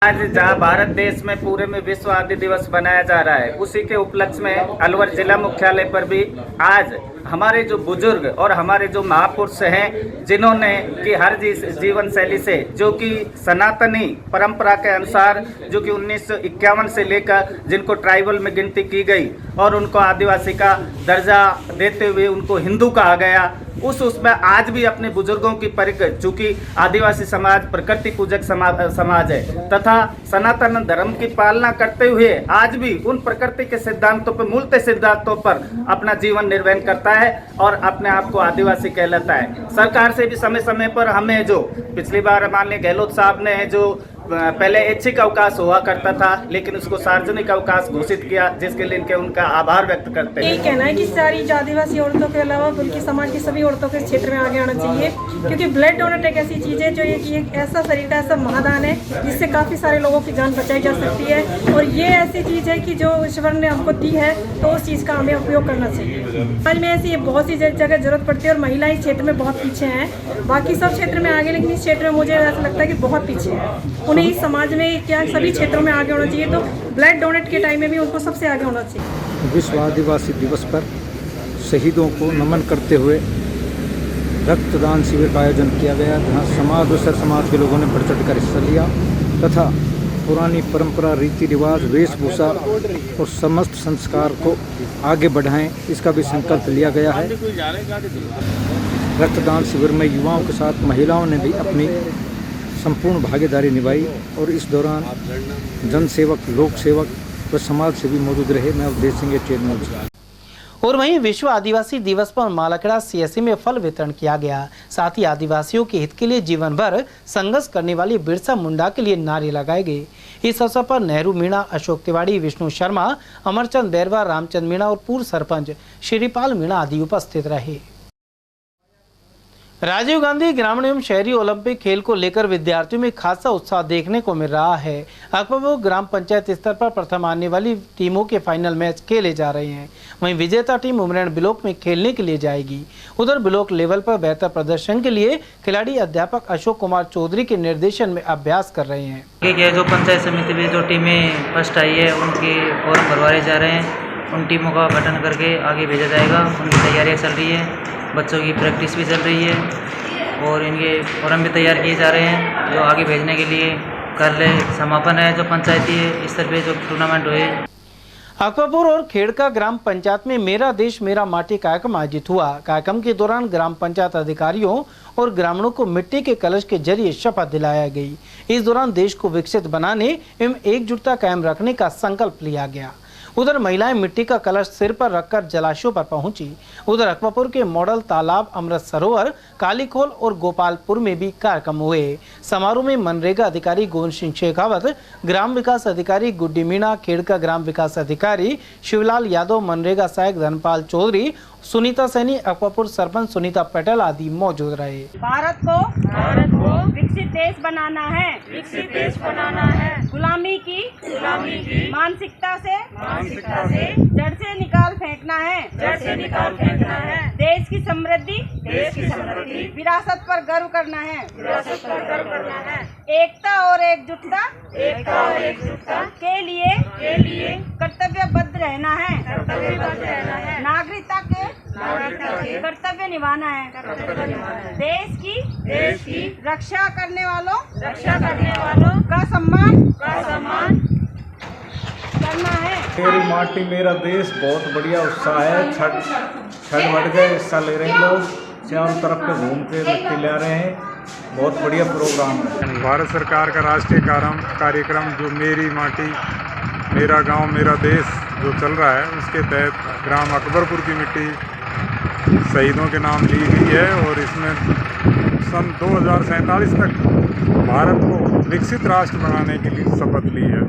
आज जहाँ भारत देश में पूरे में विश्व आदि दिवस बनाया जा रहा है, उसी के उपलक्ष्य में अलवर जिला मुख्यालय पर भी आज हमारे जो बुजुर्ग और हमारे जो महापुरुष हैं, जिन्होंने कि हर जीवन शैली से जो कि सनातनी परंपरा के अनुसार जो कि 1951 से लेकर जिनको ट्राइबल में गिनती की गई और उनको आदिवासी का दर्जा देते हुए उनको हिंदू कहा गया, उसमें आज भी अपने बुजुर्गों की चूंकि आदिवासी समाज प्रकृति पूजक समाज है तथा सनातन धर्म की पालना करते हुए आज भी उन प्रकृति के सिद्धांतों पर, मूलतः सिद्धांतों पर अपना जीवन निर्वहन करता है और अपने आप को आदिवासी कहलाता है। सरकार से भी समय समय पर हमें जो पिछली बार माननीय गहलोत साहब ने जो पहले ऐच्छिक अवकाश हुआ करता था लेकिन उसको सार्वजनिक अवकाश घोषित किया, जिसके लिए इनके उनका आभार व्यक्त करते हैं। यही कहना है कि सारी आदिवासी औरतों के अलावा बल्कि समाज की सभी औरतों के क्षेत्र में आगे आना चाहिए, क्योंकि ब्लड डोनेट एक ऐसी चीज़ है जो एक ऐसा शरीर का ऐसा महादान है जिससे काफ़ी सारे लोगों की जान बचाई जा सकती है और ये ऐसी चीज़ है कि जो ईश्वर ने हमको दी है तो उस चीज़ का हमें उपयोग करना चाहिए। समाज में ऐसी बहुत सी जगह जरूरत पड़ती है और महिलाएं इस क्षेत्र में बहुत पीछे हैं। बाकी सब क्षेत्र में आगे, लेकिन इस क्षेत्र में मुझे ऐसा लगता है कि बहुत पीछे है। उन्हें इस समाज में क्या सभी क्षेत्रों में आगे होना चाहिए, तो ब्लड डोनेट के टाइम में भी उनको सबसे आगे होना चाहिए। विश्व आदिवासी दिवस पर शहीदों को नमन करते हुए रक्तदान शिविर का आयोजन किया गया, जहाँ दूसरे समाज के लोगों ने बढ़ चढ़ कर हिस्सा लिया तथा पुरानी परंपरा, रीति रिवाज, वेशभूषा और समस्त संस्कार को आगे बढ़ाएं, इसका भी संकल्प लिया गया है। रक्तदान शिविर में युवाओं के साथ महिलाओं ने भी अपनी संपूर्ण भागीदारी निभाई और इस दौरान जनसेवक, लोक सेवक व समाज सेवी मौजूद रहे। मैं अवधेश सिंह, चेयरमैन। और वहीं विश्व आदिवासी दिवस पर मालकड़ा सीएससी में फल वितरण किया गया। साथ ही आदिवासियों के हित के लिए जीवन भर संघर्ष करने वाली बिरसा मुंडा के लिए नारे लगाए गए। इस अवसर पर नेहरू मीणा, अशोक तिवारी, विष्णु शर्मा, अमरचंद बैरवा, रामचंद मीणा और पूर्व सरपंच श्रीपाल मीणा आदि उपस्थित रहे। राजीव गांधी ग्रामीण एवं शहरी ओलंपिक खेल को लेकर विद्यार्थियों में खासा उत्साह देखने को मिल रहा है। अकबरपुर ग्राम पंचायत स्तर पर प्रथम आने वाली टीमों के फाइनल मैच खेले जा रहे हैं। वहीं विजेता टीम उमरेण ब्लॉक में खेलने के लिए जाएगी। उधर ब्लॉक लेवल पर बेहतर प्रदर्शन के लिए खिलाड़ी अध्यापक अशोक कुमार चौधरी के निर्देशन में अभ्यास कर रहे हैं। जो पंचायत समिति में जो टीमें फर्स्ट आई है उनके फॉर्म भरवाए जा रहे हैं। उन टीमों का गठन करके आगे भेजा जाएगा। उनकी तैयारियाँ चल रही है, बच्चों की प्रैक्टिस भी चल रही है और इनके फॉर्म भी तैयार किए जा रहे हैं जो आगे भेजने के लिए कल समापन है जो पंचायती स्तर पे जो टूर्नामेंट हुए। अकबरपुर और खेड़का ग्राम पंचायत में मेरा देश मेरा माटी कार्यक्रम आयोजित हुआ। कार्यक्रम के दौरान ग्राम पंचायत अधिकारियों और ग्रामीणों को मिट्टी के कलश के जरिए शपथ दिलाया गई। इस दौरान देश को विकसित बनाने एवं एकजुटता कायम रखने का संकल्प लिया गया। उधर महिलाएं मिट्टी का कलश सिर पर रखकर जलाशयों पर पहुंची। उधर अकबरपुर के मॉडल तालाब, अमृत सरोवर, कालीखोल और गोपालपुर में भी कार्यक्रम हुए। समारोह में मनरेगा अधिकारी गोविंद सिंह शेखावत, ग्राम विकास अधिकारी गुड्डी मीणा, खेड़का ग्राम विकास अधिकारी शिवलाल यादव, मनरेगा सहायक धनपाल चौधरी, सुनीता सैनी, अकबरपुर सरपंच सुनीता पटेल आदि मौजूद रहे। भारत को विकसित देश बनाना है, गुलामी की मानसिकता से जड़ से निकाल फेंकना है, देश की समृद्धि विरासत पर गर्व करना है, एकता और एकजुटता के लिए कर्तव्यबद्ध रहना है, नागरिकता के कर्तव्य निभाना है, देश की रक्षा करने वालों का सम्मान करना है। मेरी माटी मेरा देश बहुत बढ़िया उत्साह है। छठ बढ़ गए, हिस्सा ले रहे हैं लोग, चारों तरफ के घूम के मिट्टी ले रहे हैं। बहुत बढ़िया प्रोग्राम है। भारत सरकार का राष्ट्रीय कार्यक्रम जो मेरी माटी मेरा गांव मेरा देश जो चल रहा है उसके तहत ग्राम अकबरपुर की मिट्टी शहीदों के नाम ली गई है और इसमें सन 2047 तक भारत को विकसित राष्ट्र बनाने के लिए शपथ ली है।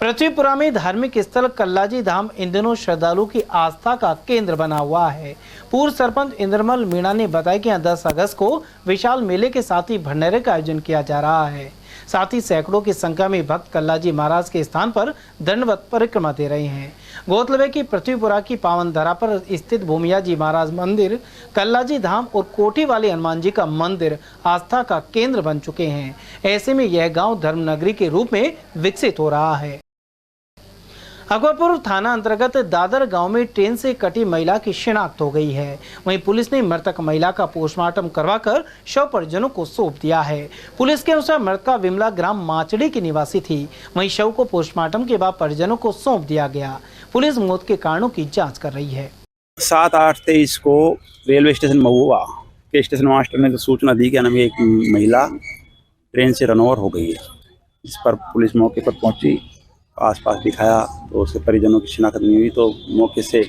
पृथ्वीपुरा में धार्मिक स्थल कल्लाजी धाम इन दिनों श्रद्धालुओं की आस्था का केंद्र बना हुआ है। पूर्व सरपंच इंद्रमल मीणा ने बताया कि 10 अगस्त को विशाल मेले के साथ ही भंडारे का आयोजन किया जा रहा है। साथ ही सैकड़ों की संख्या में भक्त कल्लाजी महाराज के स्थान पर दंडवत परिक्रमा दे रहे हैं। गौरतलब है कि पृथ्वीपुरा की पावन धरा पर स्थित भूमिया जी महाराज मंदिर, कल्लाजी धाम और कोठी वाले हनुमान जी का मंदिर आस्था का केंद्र बन चुके हैं। ऐसे में यह गांव धर्म नगरी के रूप में विकसित हो रहा है। अकबरपुर थाना अंतर्गत दादर गांव में ट्रेन से कटी महिला की शिनाख्त हो गई है। वहीं पुलिस ने मृतक महिला का पोस्टमार्टम करवाकर शव परिजनों को सौंप दिया है। पुलिस के अनुसार मृतका विमला ग्राम माचड़ी की निवासी थी। वहीं शव को पोस्टमार्टम के बाद परिजनों को सौंप दिया गया। पुलिस मौत के कारणों की जाँच कर रही है। 7/8/23 को रेलवे स्टेशन महुआ के स्टेशन मास्टर ने सूचना दी कि हमें एक महिला ट्रेन से रनओवर हो गई है। इस पर पुलिस मौके पर पहुंची, आसपास दिखाया तो उसके परिजनों की शिनाख्त नहीं हुई, तो मौके से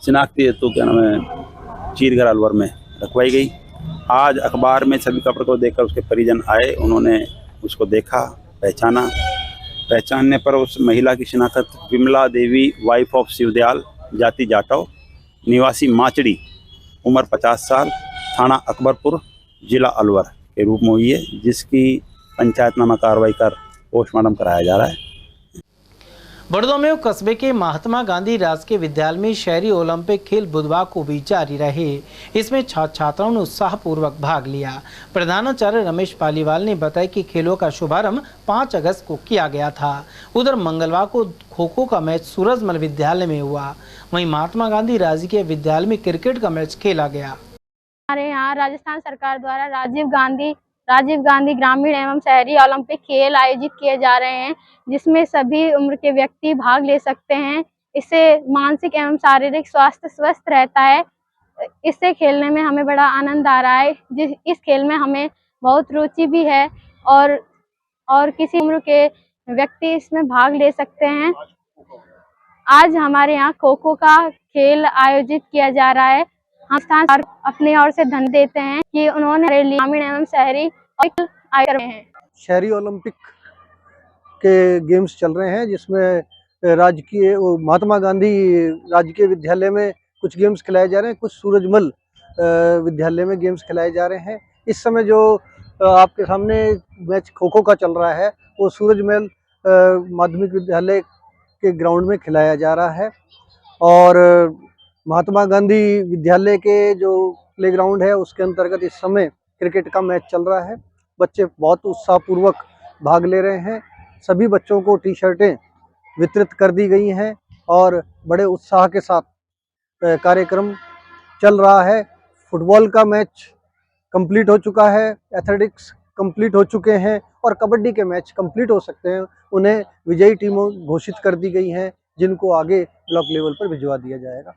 शिनाख्ती हेतु क्या नाम है चीरगढ़ अलवर में रखवाई गई। आज अखबार में छवि कपड़े को देखकर उसके परिजन आए, उन्होंने उसको देखा, पहचानने पर उस महिला की शिनाख्त विमला देवी वाइफ ऑफ शिवदयाल, जाति जाटव, निवासी माचड़ी, उम्र 50 साल, थाना अकबरपुर, जिला अलवर के रूप में हुई है, जिसकी पंचायतनामा कार्रवाई कर पोस्टमार्टम कराया जा रहा है। बड़ौदा में कस्बे के महात्मा गांधी राजकीय विद्यालय में शहरी ओलंपिक खेल बुधवार को भी जारी रहे। इसमें छात्र छात्राओं ने उत्साहपूर्वक भाग लिया। प्रधानाचार्य रमेश पालीवाल ने बताया कि खेलों का शुभारंभ 5 अगस्त को किया गया था। उधर मंगलवार को खो खो का मैच सूरजमल विद्यालय में हुआ। वहीं महात्मा गांधी राजकीय विद्यालय में क्रिकेट का मैच खेला गया। हमारे यहाँ राजस्थान सरकार द्वारा राजीव गांधी ग्रामीण एवं शहरी ओलंपिक खेल आयोजित किए जा रहे हैं, जिसमें सभी उम्र के व्यक्ति भाग ले सकते हैं। इससे मानसिक एवं शारीरिक स्वास्थ्य स्वस्थ रहता है। इससे खेलने में हमें बड़ा आनंद आ रहा है। इस खेल में हमें बहुत रुचि भी है और किसी उम्र के व्यक्ति इसमें भाग ले सकते हैं। आज हमारे यहाँ खो खो का खेल आयोजित किया जा रहा है। हम संस्थान अपनी ओर से धन्यवाद देते हैं कि उन्होंने हमारे लिए ग्रामीण एवं शहरी आयोजित रहे हैं। शहरी ओलंपिक के गेम्स चल रहे हैं, जिसमें राजकीय महात्मा गांधी राजकीय विद्यालय में कुछ गेम्स खिलाए जा रहे हैं, कुछ सूरजमल विद्यालय में गेम्स खिलाए जा रहे हैं। इस समय जो आपके सामने मैच खो खो का चल रहा है वो सूरजमल माध्यमिक विद्यालय के ग्राउंड में खिलाया जा रहा है, और महात्मा गांधी विद्यालय के जो प्लेग्राउंड है उसके अंतर्गत इस समय क्रिकेट का मैच चल रहा है। बच्चे बहुत उत्साहपूर्वक भाग ले रहे हैं। सभी बच्चों को टी शर्टें वितरित कर दी गई हैं और बड़े उत्साह के साथ कार्यक्रम चल रहा है। फुटबॉल का मैच कंप्लीट हो चुका है, एथलेटिक्स कंप्लीट हो चुके हैं और कबड्डी के मैच कंप्लीट हो सकते हैं। उन्हें विजयी टीमों घोषित कर दी गई हैं, जिनको आगे ब्लॉक लेवल पर भिजवा दिया जाएगा।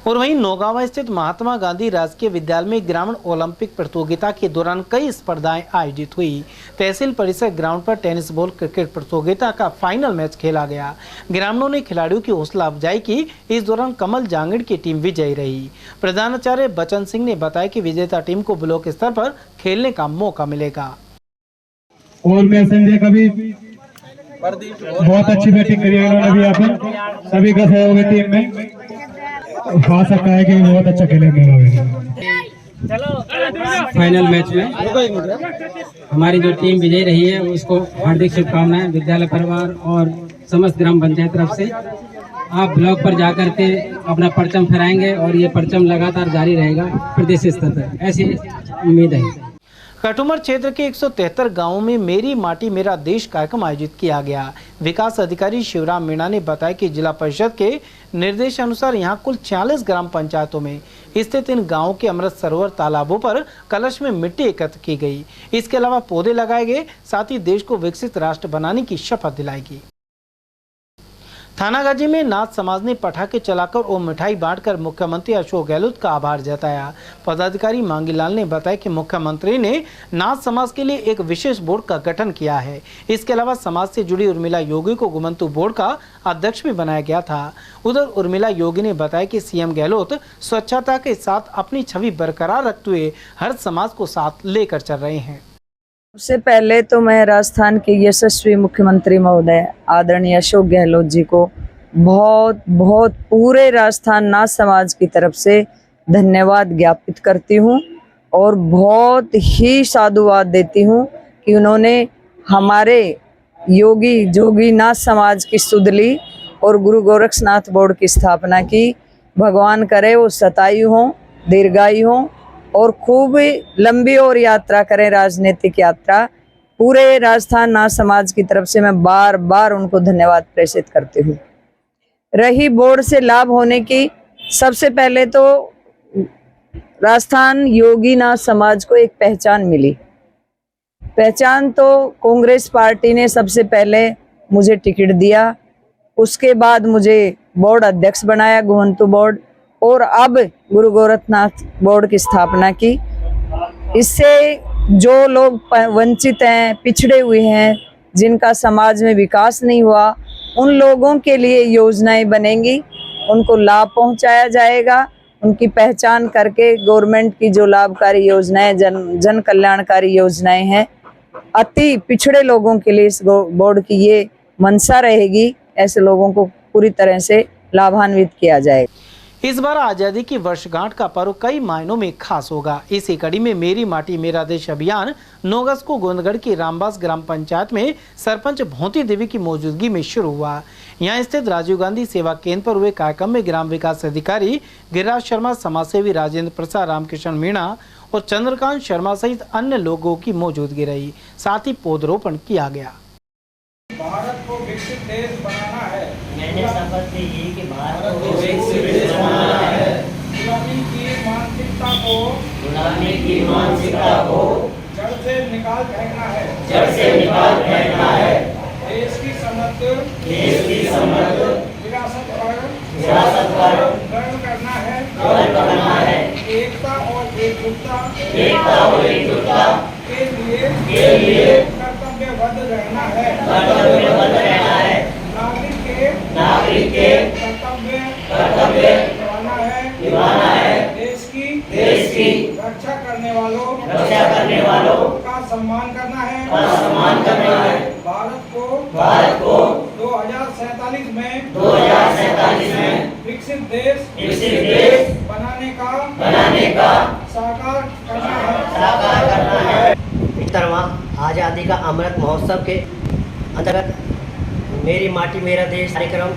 और वहीं नौगांवा स्थित महात्मा गांधी राजकीय विद्यालय में ग्रामीण ओलंपिक प्रतियोगिता के दौरान कई स्पर्धाएं आयोजित हुई। तहसील परिसर ग्राउंड पर टेनिस बॉल क्रिकेट प्रतियोगिता का फाइनल मैच खेला गया। ग्रामीणों ने खिलाड़ियों की हौसला अफजाई की। इस दौरान कमल जांगड़ की टीम विजयी रही। प्रधानाचार्य बचन सिंह ने बताया कि विजेता टीम को ब्लॉक स्तर पर खेलने का मौका मिलेगा। और मैं संजय का भी बहुत अच्छी बैटिंग करी है उन्होंने भी यहाँ पर, सभी का सहयोग है टीम में। आशा है कि बहुत अच्छा खेलेंगे। फाइनल मैच में हमारी जो टीम विजयी रही है उसको हार्दिक शुभकामनाएं विद्यालय परिवार और समस्त ग्राम पंचायत तरफ से। आप ब्लॉक पर जाकर के अपना परचम फहराएंगे और ये परचम लगातार जारी रहेगा प्रदेश स्तर पर, ऐसी उम्मीद है। कटुमर क्षेत्र के 173 गांवों में मेरी माटी मेरा देश कार्यक्रम आयोजित किया गया। विकास अधिकारी शिवराम मीणा ने बताया कि जिला परिषद के निर्देश अनुसार यहां कुल 46 ग्राम पंचायतों में स्थित इन गांवों के अमृत सरोवर तालाबों पर कलश में मिट्टी एकत्र की गई। इसके अलावा पौधे लगाए गए, साथ ही देश को विकसित राष्ट्र बनाने की शपथ दिलाई गई। थानागाजी में नाथ समाज ने पटाखे चलाकर और मिठाई बांटकर मुख्यमंत्री अशोक गहलोत का आभार जताया। पदाधिकारी मांगीलाल ने बताया कि मुख्यमंत्री ने नाथ समाज के लिए एक विशेष बोर्ड का गठन किया है। इसके अलावा समाज से जुड़ी उर्मिला योगी को गुमंतु बोर्ड का अध्यक्ष भी बनाया गया था। उधर उर्मिला योगी ने बताया कि सीएम गहलोत स्वच्छता के साथ अपनी छवि बरकरार रखते हुए हर समाज को साथ लेकर चल रहे हैं। सबसे पहले तो मैं राजस्थान के यशस्वी मुख्यमंत्री महोदय आदरणीय अशोक गहलोत जी को बहुत बहुत पूरे राजस्थान नाथ समाज की तरफ से धन्यवाद ज्ञापित करती हूँ और बहुत ही साधुवाद देती हूँ कि उन्होंने हमारे योगी जोगी नाथ समाज की सुध ली और गुरु गोरक्षनाथ बोर्ड की स्थापना की। भगवान करे वो शतायु हों, दीर्घायु हों और खूब लंबी और यात्रा करें, राजनीतिक यात्रा। पूरे राजस्थान नाथ समाज की तरफ से मैं बार बार उनको धन्यवाद प्रेषित करती हूँ। रही बोर्ड से लाभ होने की, सबसे पहले तो राजस्थान योगी नाथ समाज को एक पहचान मिली। पहचान तो कांग्रेस पार्टी ने सबसे पहले मुझे टिकट दिया, उसके बाद मुझे बोर्ड अध्यक्ष बनाया, गुमंतु बोर्ड, और अब गुरु गोरखनाथ बोर्ड की स्थापना की। इससे जो लोग वंचित हैं, पिछड़े हुए हैं, जिनका समाज में विकास नहीं हुआ, उन लोगों के लिए योजनाएं बनेंगी, उनको लाभ पहुंचाया जाएगा। उनकी पहचान करके गवर्नमेंट की जो लाभकारी योजनाएं, जन कल्याणकारी योजनाएं हैं, अति पिछड़े लोगों के लिए इस बोर्ड की ये मंशा रहेगी। ऐसे लोगों को पूरी तरह से लाभान्वित किया जाएगा। इस बार आज़ादी की वर्षगांठ का पर्व कई मायनों में खास होगा। इसी कड़ी में मेरी माटी मेरा देश अभियान 9 अगस्त को गोंदगढ़ की रामबास ग्राम पंचायत में सरपंच भोंती देवी की मौजूदगी में शुरू हुआ। यहां स्थित राजीव गांधी सेवा केंद्र पर हुए कार्यक्रम में ग्राम विकास अधिकारी गिरिराज शर्मा, समाजसेवी राजेंद्र प्रसाद, रामकिशन मीणा और चंद्रकांत शर्मा सहित अन्य लोगों की मौजूदगी रही। साथ ही पौधरोपण किया गया। भारत को विकसित देश बनाना है। मैंने शपथ ली कि भारत को विकसित देश बनाना है। गुलामी की मानसिकता को जड़ से निकाल फेंकना है। देश की समृद्ध विरासत पर गर्व करना है। एकता और एकजुटता के लिए कर्तव्यबद्ध रहना है। नागरिक के देश की रक्षा करने वालों का सम्मान करना है भारत को 2047 में विकसित देश बनाने का साकार करना है। 71वां आज़ादी का अमृत महोत्सव के अंतर्गत मेरी माटी मेरा देश कार्यक्रम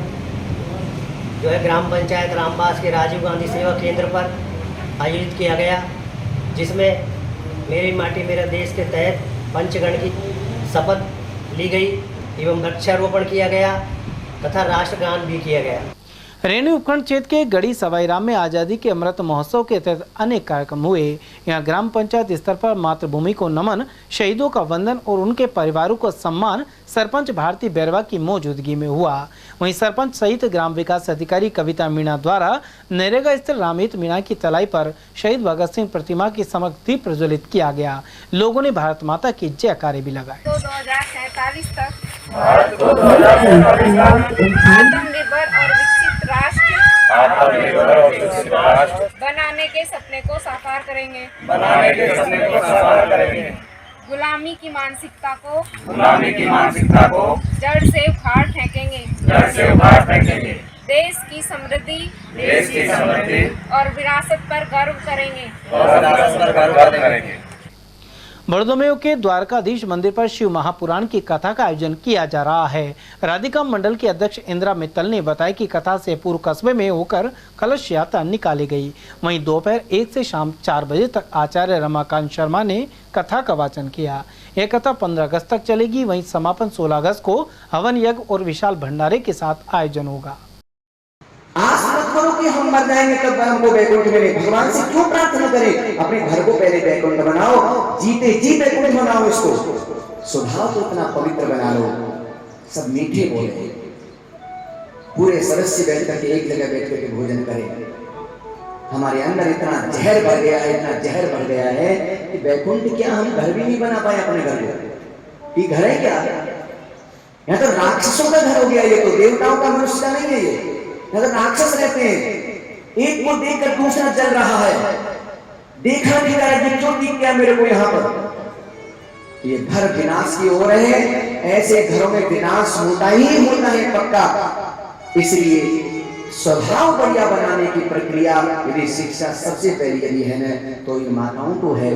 जो है ग्राम पंचायत रामबास के राजीव गांधी सेवा केंद्र पर आयोजित किया गया, जिसमें मेरी माटी मेरा देश के तहत पंचगण की शपथ ली गई एवं वृक्षारोपण किया गया तथा राष्ट्रगान भी किया गया। रेणु उपखंड क्षेत्र के गढ़ी सवाईराम में आज़ादी के अमृत महोत्सव के तहत अनेक कार्यक्रम हुए। यहाँ ग्राम पंचायत स्तर पर मातृभूमि को नमन, शहीदों का वंदन और उनके परिवारों को सम्मान सरपंच भारती बैरवा की मौजूदगी में हुआ। वहीं सरपंच सहित ग्राम विकास अधिकारी कविता मीणा द्वारा नरेगा स्थित रामहित मीणा की तलाई पर शहीद भगत सिंह प्रतिमा के समक्ष दीप प्रज्वलित किया गया। लोगों ने भारत माता की जयकारे भी लगाए। 2047 तक आत्मनिर्भर और विकसित राष्ट्र बनाने के सपने को साकार करेंगे। गुलामी की मानसिकता को जड़ से उखाड़ फेंकेंगे। देश की समृद्धि और विरासत पर गर्व करेंगे। बड़ोदमेव के द्वारकाधीश मंदिर पर शिव महापुराण की कथा का आयोजन किया जा रहा है। राधिका मंडल के अध्यक्ष इंदिरा मित्तल ने बताया कि कथा से पूर्व कस्बे में होकर कलश यात्रा निकाली गई। वहीं दोपहर 1 से शाम 4 बजे तक आचार्य रमाकांत शर्मा ने कथा का वाचन किया। यह कथा 15 अगस्त तक चलेगी। वहीं समापन 16 अगस्त को हवन यज्ञ और विशाल भंडारे के साथ आयोजन होगा। आस मत करो कि हम मर जाएंगे तब हमको बैकुंठ मिले। भगवान से क्यों प्रार्थना करें? अपने घर को पहले बैकुंठ बनाओ, जीते जी बैकुंठ बनाओ। इसको स्वभाव तो इतना पवित्र बना लो, सब मीठे बोले, पूरे सदस्य बैठ करके एक जगह बैठ करके भोजन करें। हमारे अंदर इतना जहर भर गया है कि बैकुंठ क्या हम घर भी नहीं बना पाए अपने घर को। ये घर है क्या? यहाँ तो राक्षसों का घर हो गया। ये तो देवताओं का, मनुष्य का नहीं है। ये तो राक्षस रहते हैं। एक को देखकर दूसरा जल रहा है, देखा नहीं रहा है क्यों दिख गया मेरे को यहाँ पर। ये घर विनाश की ओर है। ऐसे घरों में विनाश होता ही होता है पक्का। इसलिए स्वभाव बढ़िया बनाने की प्रक्रिया, यदि शिक्षा सबसे पहली यदि है न, तो इन माताओं को है।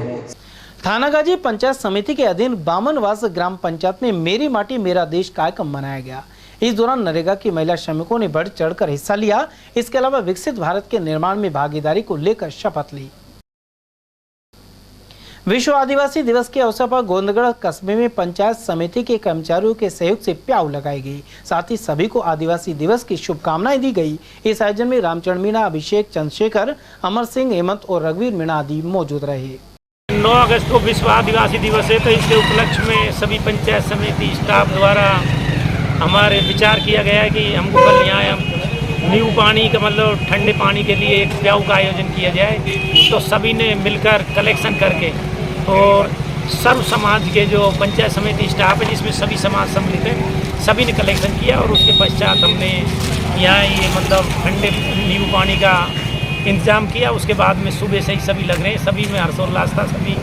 थानागाजी पंचायत समिति के अधीन बामनवास ग्राम पंचायत में मेरी माटी मेरा देश कार्यक्रम मनाया गया। इस दौरान नरेगा की महिला श्रमिकों ने बढ़ चढ़कर हिस्सा लिया। इसके अलावा विकसित भारत के निर्माण में भागीदारी को लेकर शपथ ली। विश्व आदिवासी दिवस के अवसर पर गोंदगढ़ कस्बे में पंचायत समिति के कर्मचारियों के सहयोग से प्याऊ लगाई गई। साथ ही सभी को आदिवासी दिवस की शुभकामनाएं दी गई। इस आयोजन में रामचरण मीणा, अभिषेक चंद्रशेखर, अमर सिंह, हेमंत और रघुवीर मीणा आदि मौजूद रहे। 9 अगस्त को विश्व आदिवासी दिवस है, तो इसके उपलक्ष्य में सभी पंचायत समिति स्टाफ द्वारा हमारे विचार किया गया है कि हमको कल यहाँ नींबू पानी का मतलब ठंडे पानी के लिए एक प्याऊ का आयोजन किया जाए। तो सभी ने मिलकर कलेक्शन करके और सर्व समाज के जो पंचायत समिति स्टाफ है जिसमें सभी समाज सम्मिलित है, सभी ने कलेक्शन किया और उसके पश्चात हमने यहाँ ये मतलब ठंडे नींबू पानी का इंतजाम किया। उसके बाद में सुबह से ही सभी लग रहे हैं, सभी में हर्षोल्लास था। सभी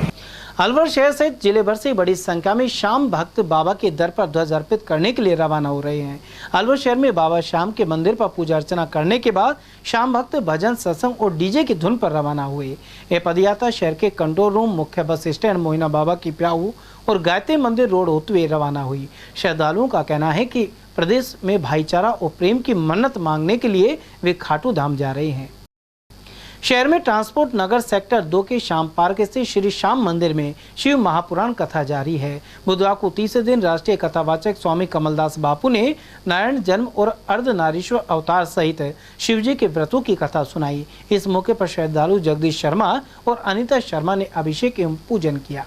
अलवर शहर सहित जिले भर से बड़ी संख्या में शाम भक्त बाबा के दर पर ध्वज अर्पित करने के लिए रवाना हो रहे हैं। अलवर शहर में बाबा श्याम के मंदिर पर पूजा अर्चना करने के बाद शाम भक्त भजन, सत्संग और डीजे की धुन पर रवाना हुए। ये पदयात्रा शहर के कंट्रोल रूम, मुख्य बस स्टैंड, मोहिना बाबा की प्याऊ और गायत्री मंदिर रोड होते हुए रवाना हुई। श्रद्धालुओं का कहना है कि प्रदेश में भाईचारा और प्रेम की मन्नत मांगने के लिए वे खाटू धाम जा रहे हैं। शहर में ट्रांसपोर्ट नगर सेक्टर 2 के श्याम पार्क स्थित श्री श्याम मंदिर में शिव महापुराण कथा जारी है। बुधवार को 30 दिन राष्ट्रीय कथावाचक स्वामी कमलदास बापू ने नारायण जन्म और अर्धनारीश्वर अवतार सहित शिवजी के व्रतों की कथा सुनाई। इस मौके पर श्रद्धालु जगदीश शर्मा और अनिता शर्मा ने अभिषेक एवं पूजन किया।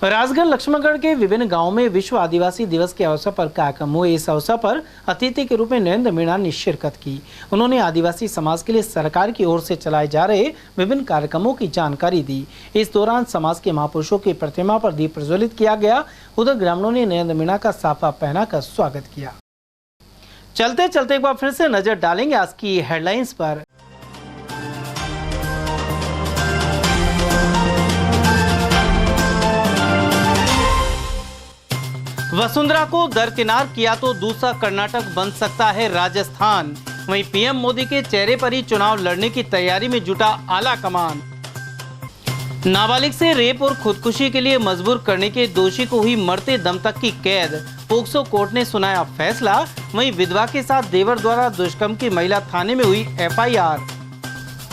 राजगढ़ लक्ष्मणगढ़ के विभिन्न गांवों में विश्व आदिवासी दिवस के अवसर पर कार्यक्रम हुए। इस अवसर पर अतिथि के रूप में नरेंद्र मीणा ने शिरकत की। उन्होंने आदिवासी समाज के लिए सरकार की ओर से चलाए जा रहे विभिन्न कार्यक्रमों की जानकारी दी। इस दौरान समाज के महापुरुषों की प्रतिमा पर दीप प्रज्वलित किया गया। उधर ग्रामीणों ने नरेंद्र मीणा का साफा पहनाकर स्वागत किया। चलते चलते एक बार फिर से नजर डालेंगे आज की हेडलाइंस पर। वसुंधरा को दरकिनार किया तो दूसरा कर्नाटक बन सकता है राजस्थान। वहीं पीएम मोदी के चेहरे पर ही चुनाव लड़ने की तैयारी में जुटा आला कमान। नाबालिग से रेप और खुदकुशी के लिए मजबूर करने के दोषी को हुई मरते दम तक की कैद। पोक्सो कोर्ट ने सुनाया फैसला। वहीं विधवा के साथ देवर द्वारा दुष्कर्म की महिला थाने में हुई एफआईआर।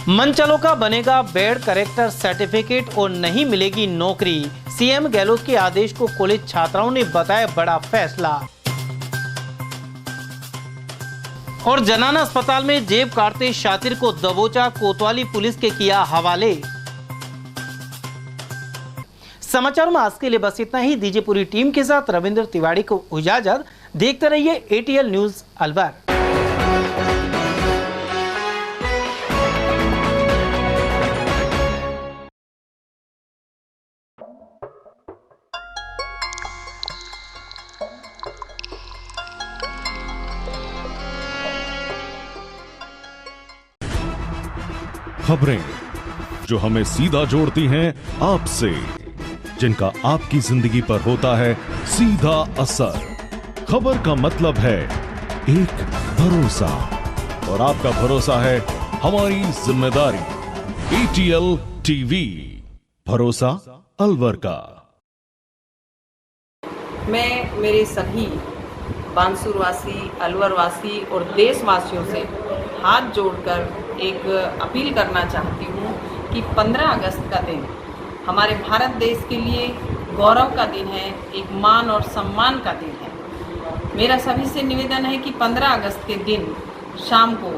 मनचलों का बनेगा बैड कैरेक्टर सर्टिफिकेट और नहीं मिलेगी नौकरी। सीएम गहलोत के आदेश को कॉलेज छात्राओं ने बताया बड़ा फैसला। और जनाना अस्पताल में जेब काटते शातिर को दबोचा, कोतवाली पुलिस के किया हवाले। समाचारों में आज के लिए बस इतना ही। दीजिए पूरी टीम के साथ रविंद्र तिवाड़ी को इजाजत। देखते रहिए एटीएल न्यूज अलवर। खबरें जो हमें सीधा जोड़ती हैं आपसे, जिनका आपकी जिंदगी पर होता है सीधा असर। खबर का मतलब है एक भरोसा, और आपका भरोसा है हमारी जिम्मेदारी। एटीएल टीवी, भरोसा अलवर का। मैं मेरे सभी बानसूर वासी, अलवर वासी और देशवासियों से हाथ जोड़कर एक अपील करना चाहती हूँ कि 15 अगस्त का दिन हमारे भारत देश के लिए गौरव का दिन है, एक मान और सम्मान का दिन है। मेरा सभी से निवेदन है कि 15 अगस्त के दिन शाम को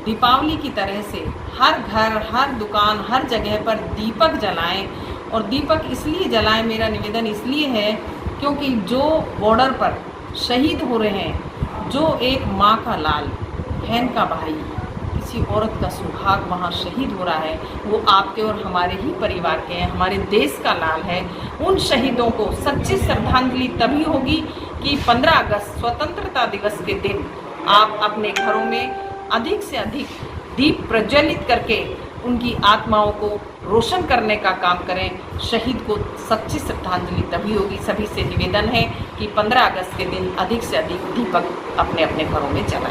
दीपावली की तरह से हर घर, हर दुकान, हर जगह पर दीपक जलाएं। और दीपक इसलिए जलाएं, मेरा निवेदन इसलिए है क्योंकि जो बॉर्डर पर शहीद हो रहे हैं, जो एक माँ का लाल, बहन का भाई, किसी औरत का सुहाग वहाँ शहीद हो रहा है, वो आपके और हमारे ही परिवार के हैं, हमारे देश का लाल है। उन शहीदों को सच्ची श्रद्धांजलि तभी होगी कि 15 अगस्त स्वतंत्रता दिवस के दिन आप अपने घरों में अधिक से अधिक दीप प्रज्वलित करके उनकी आत्माओं को रोशन करने का काम करें। शहीद को सच्ची श्रद्धांजलि तभी होगी। सभी से निवेदन है कि 15 अगस्त के दिन अधिक से अधिक दीपक अपने अपने घरों में जलाएं।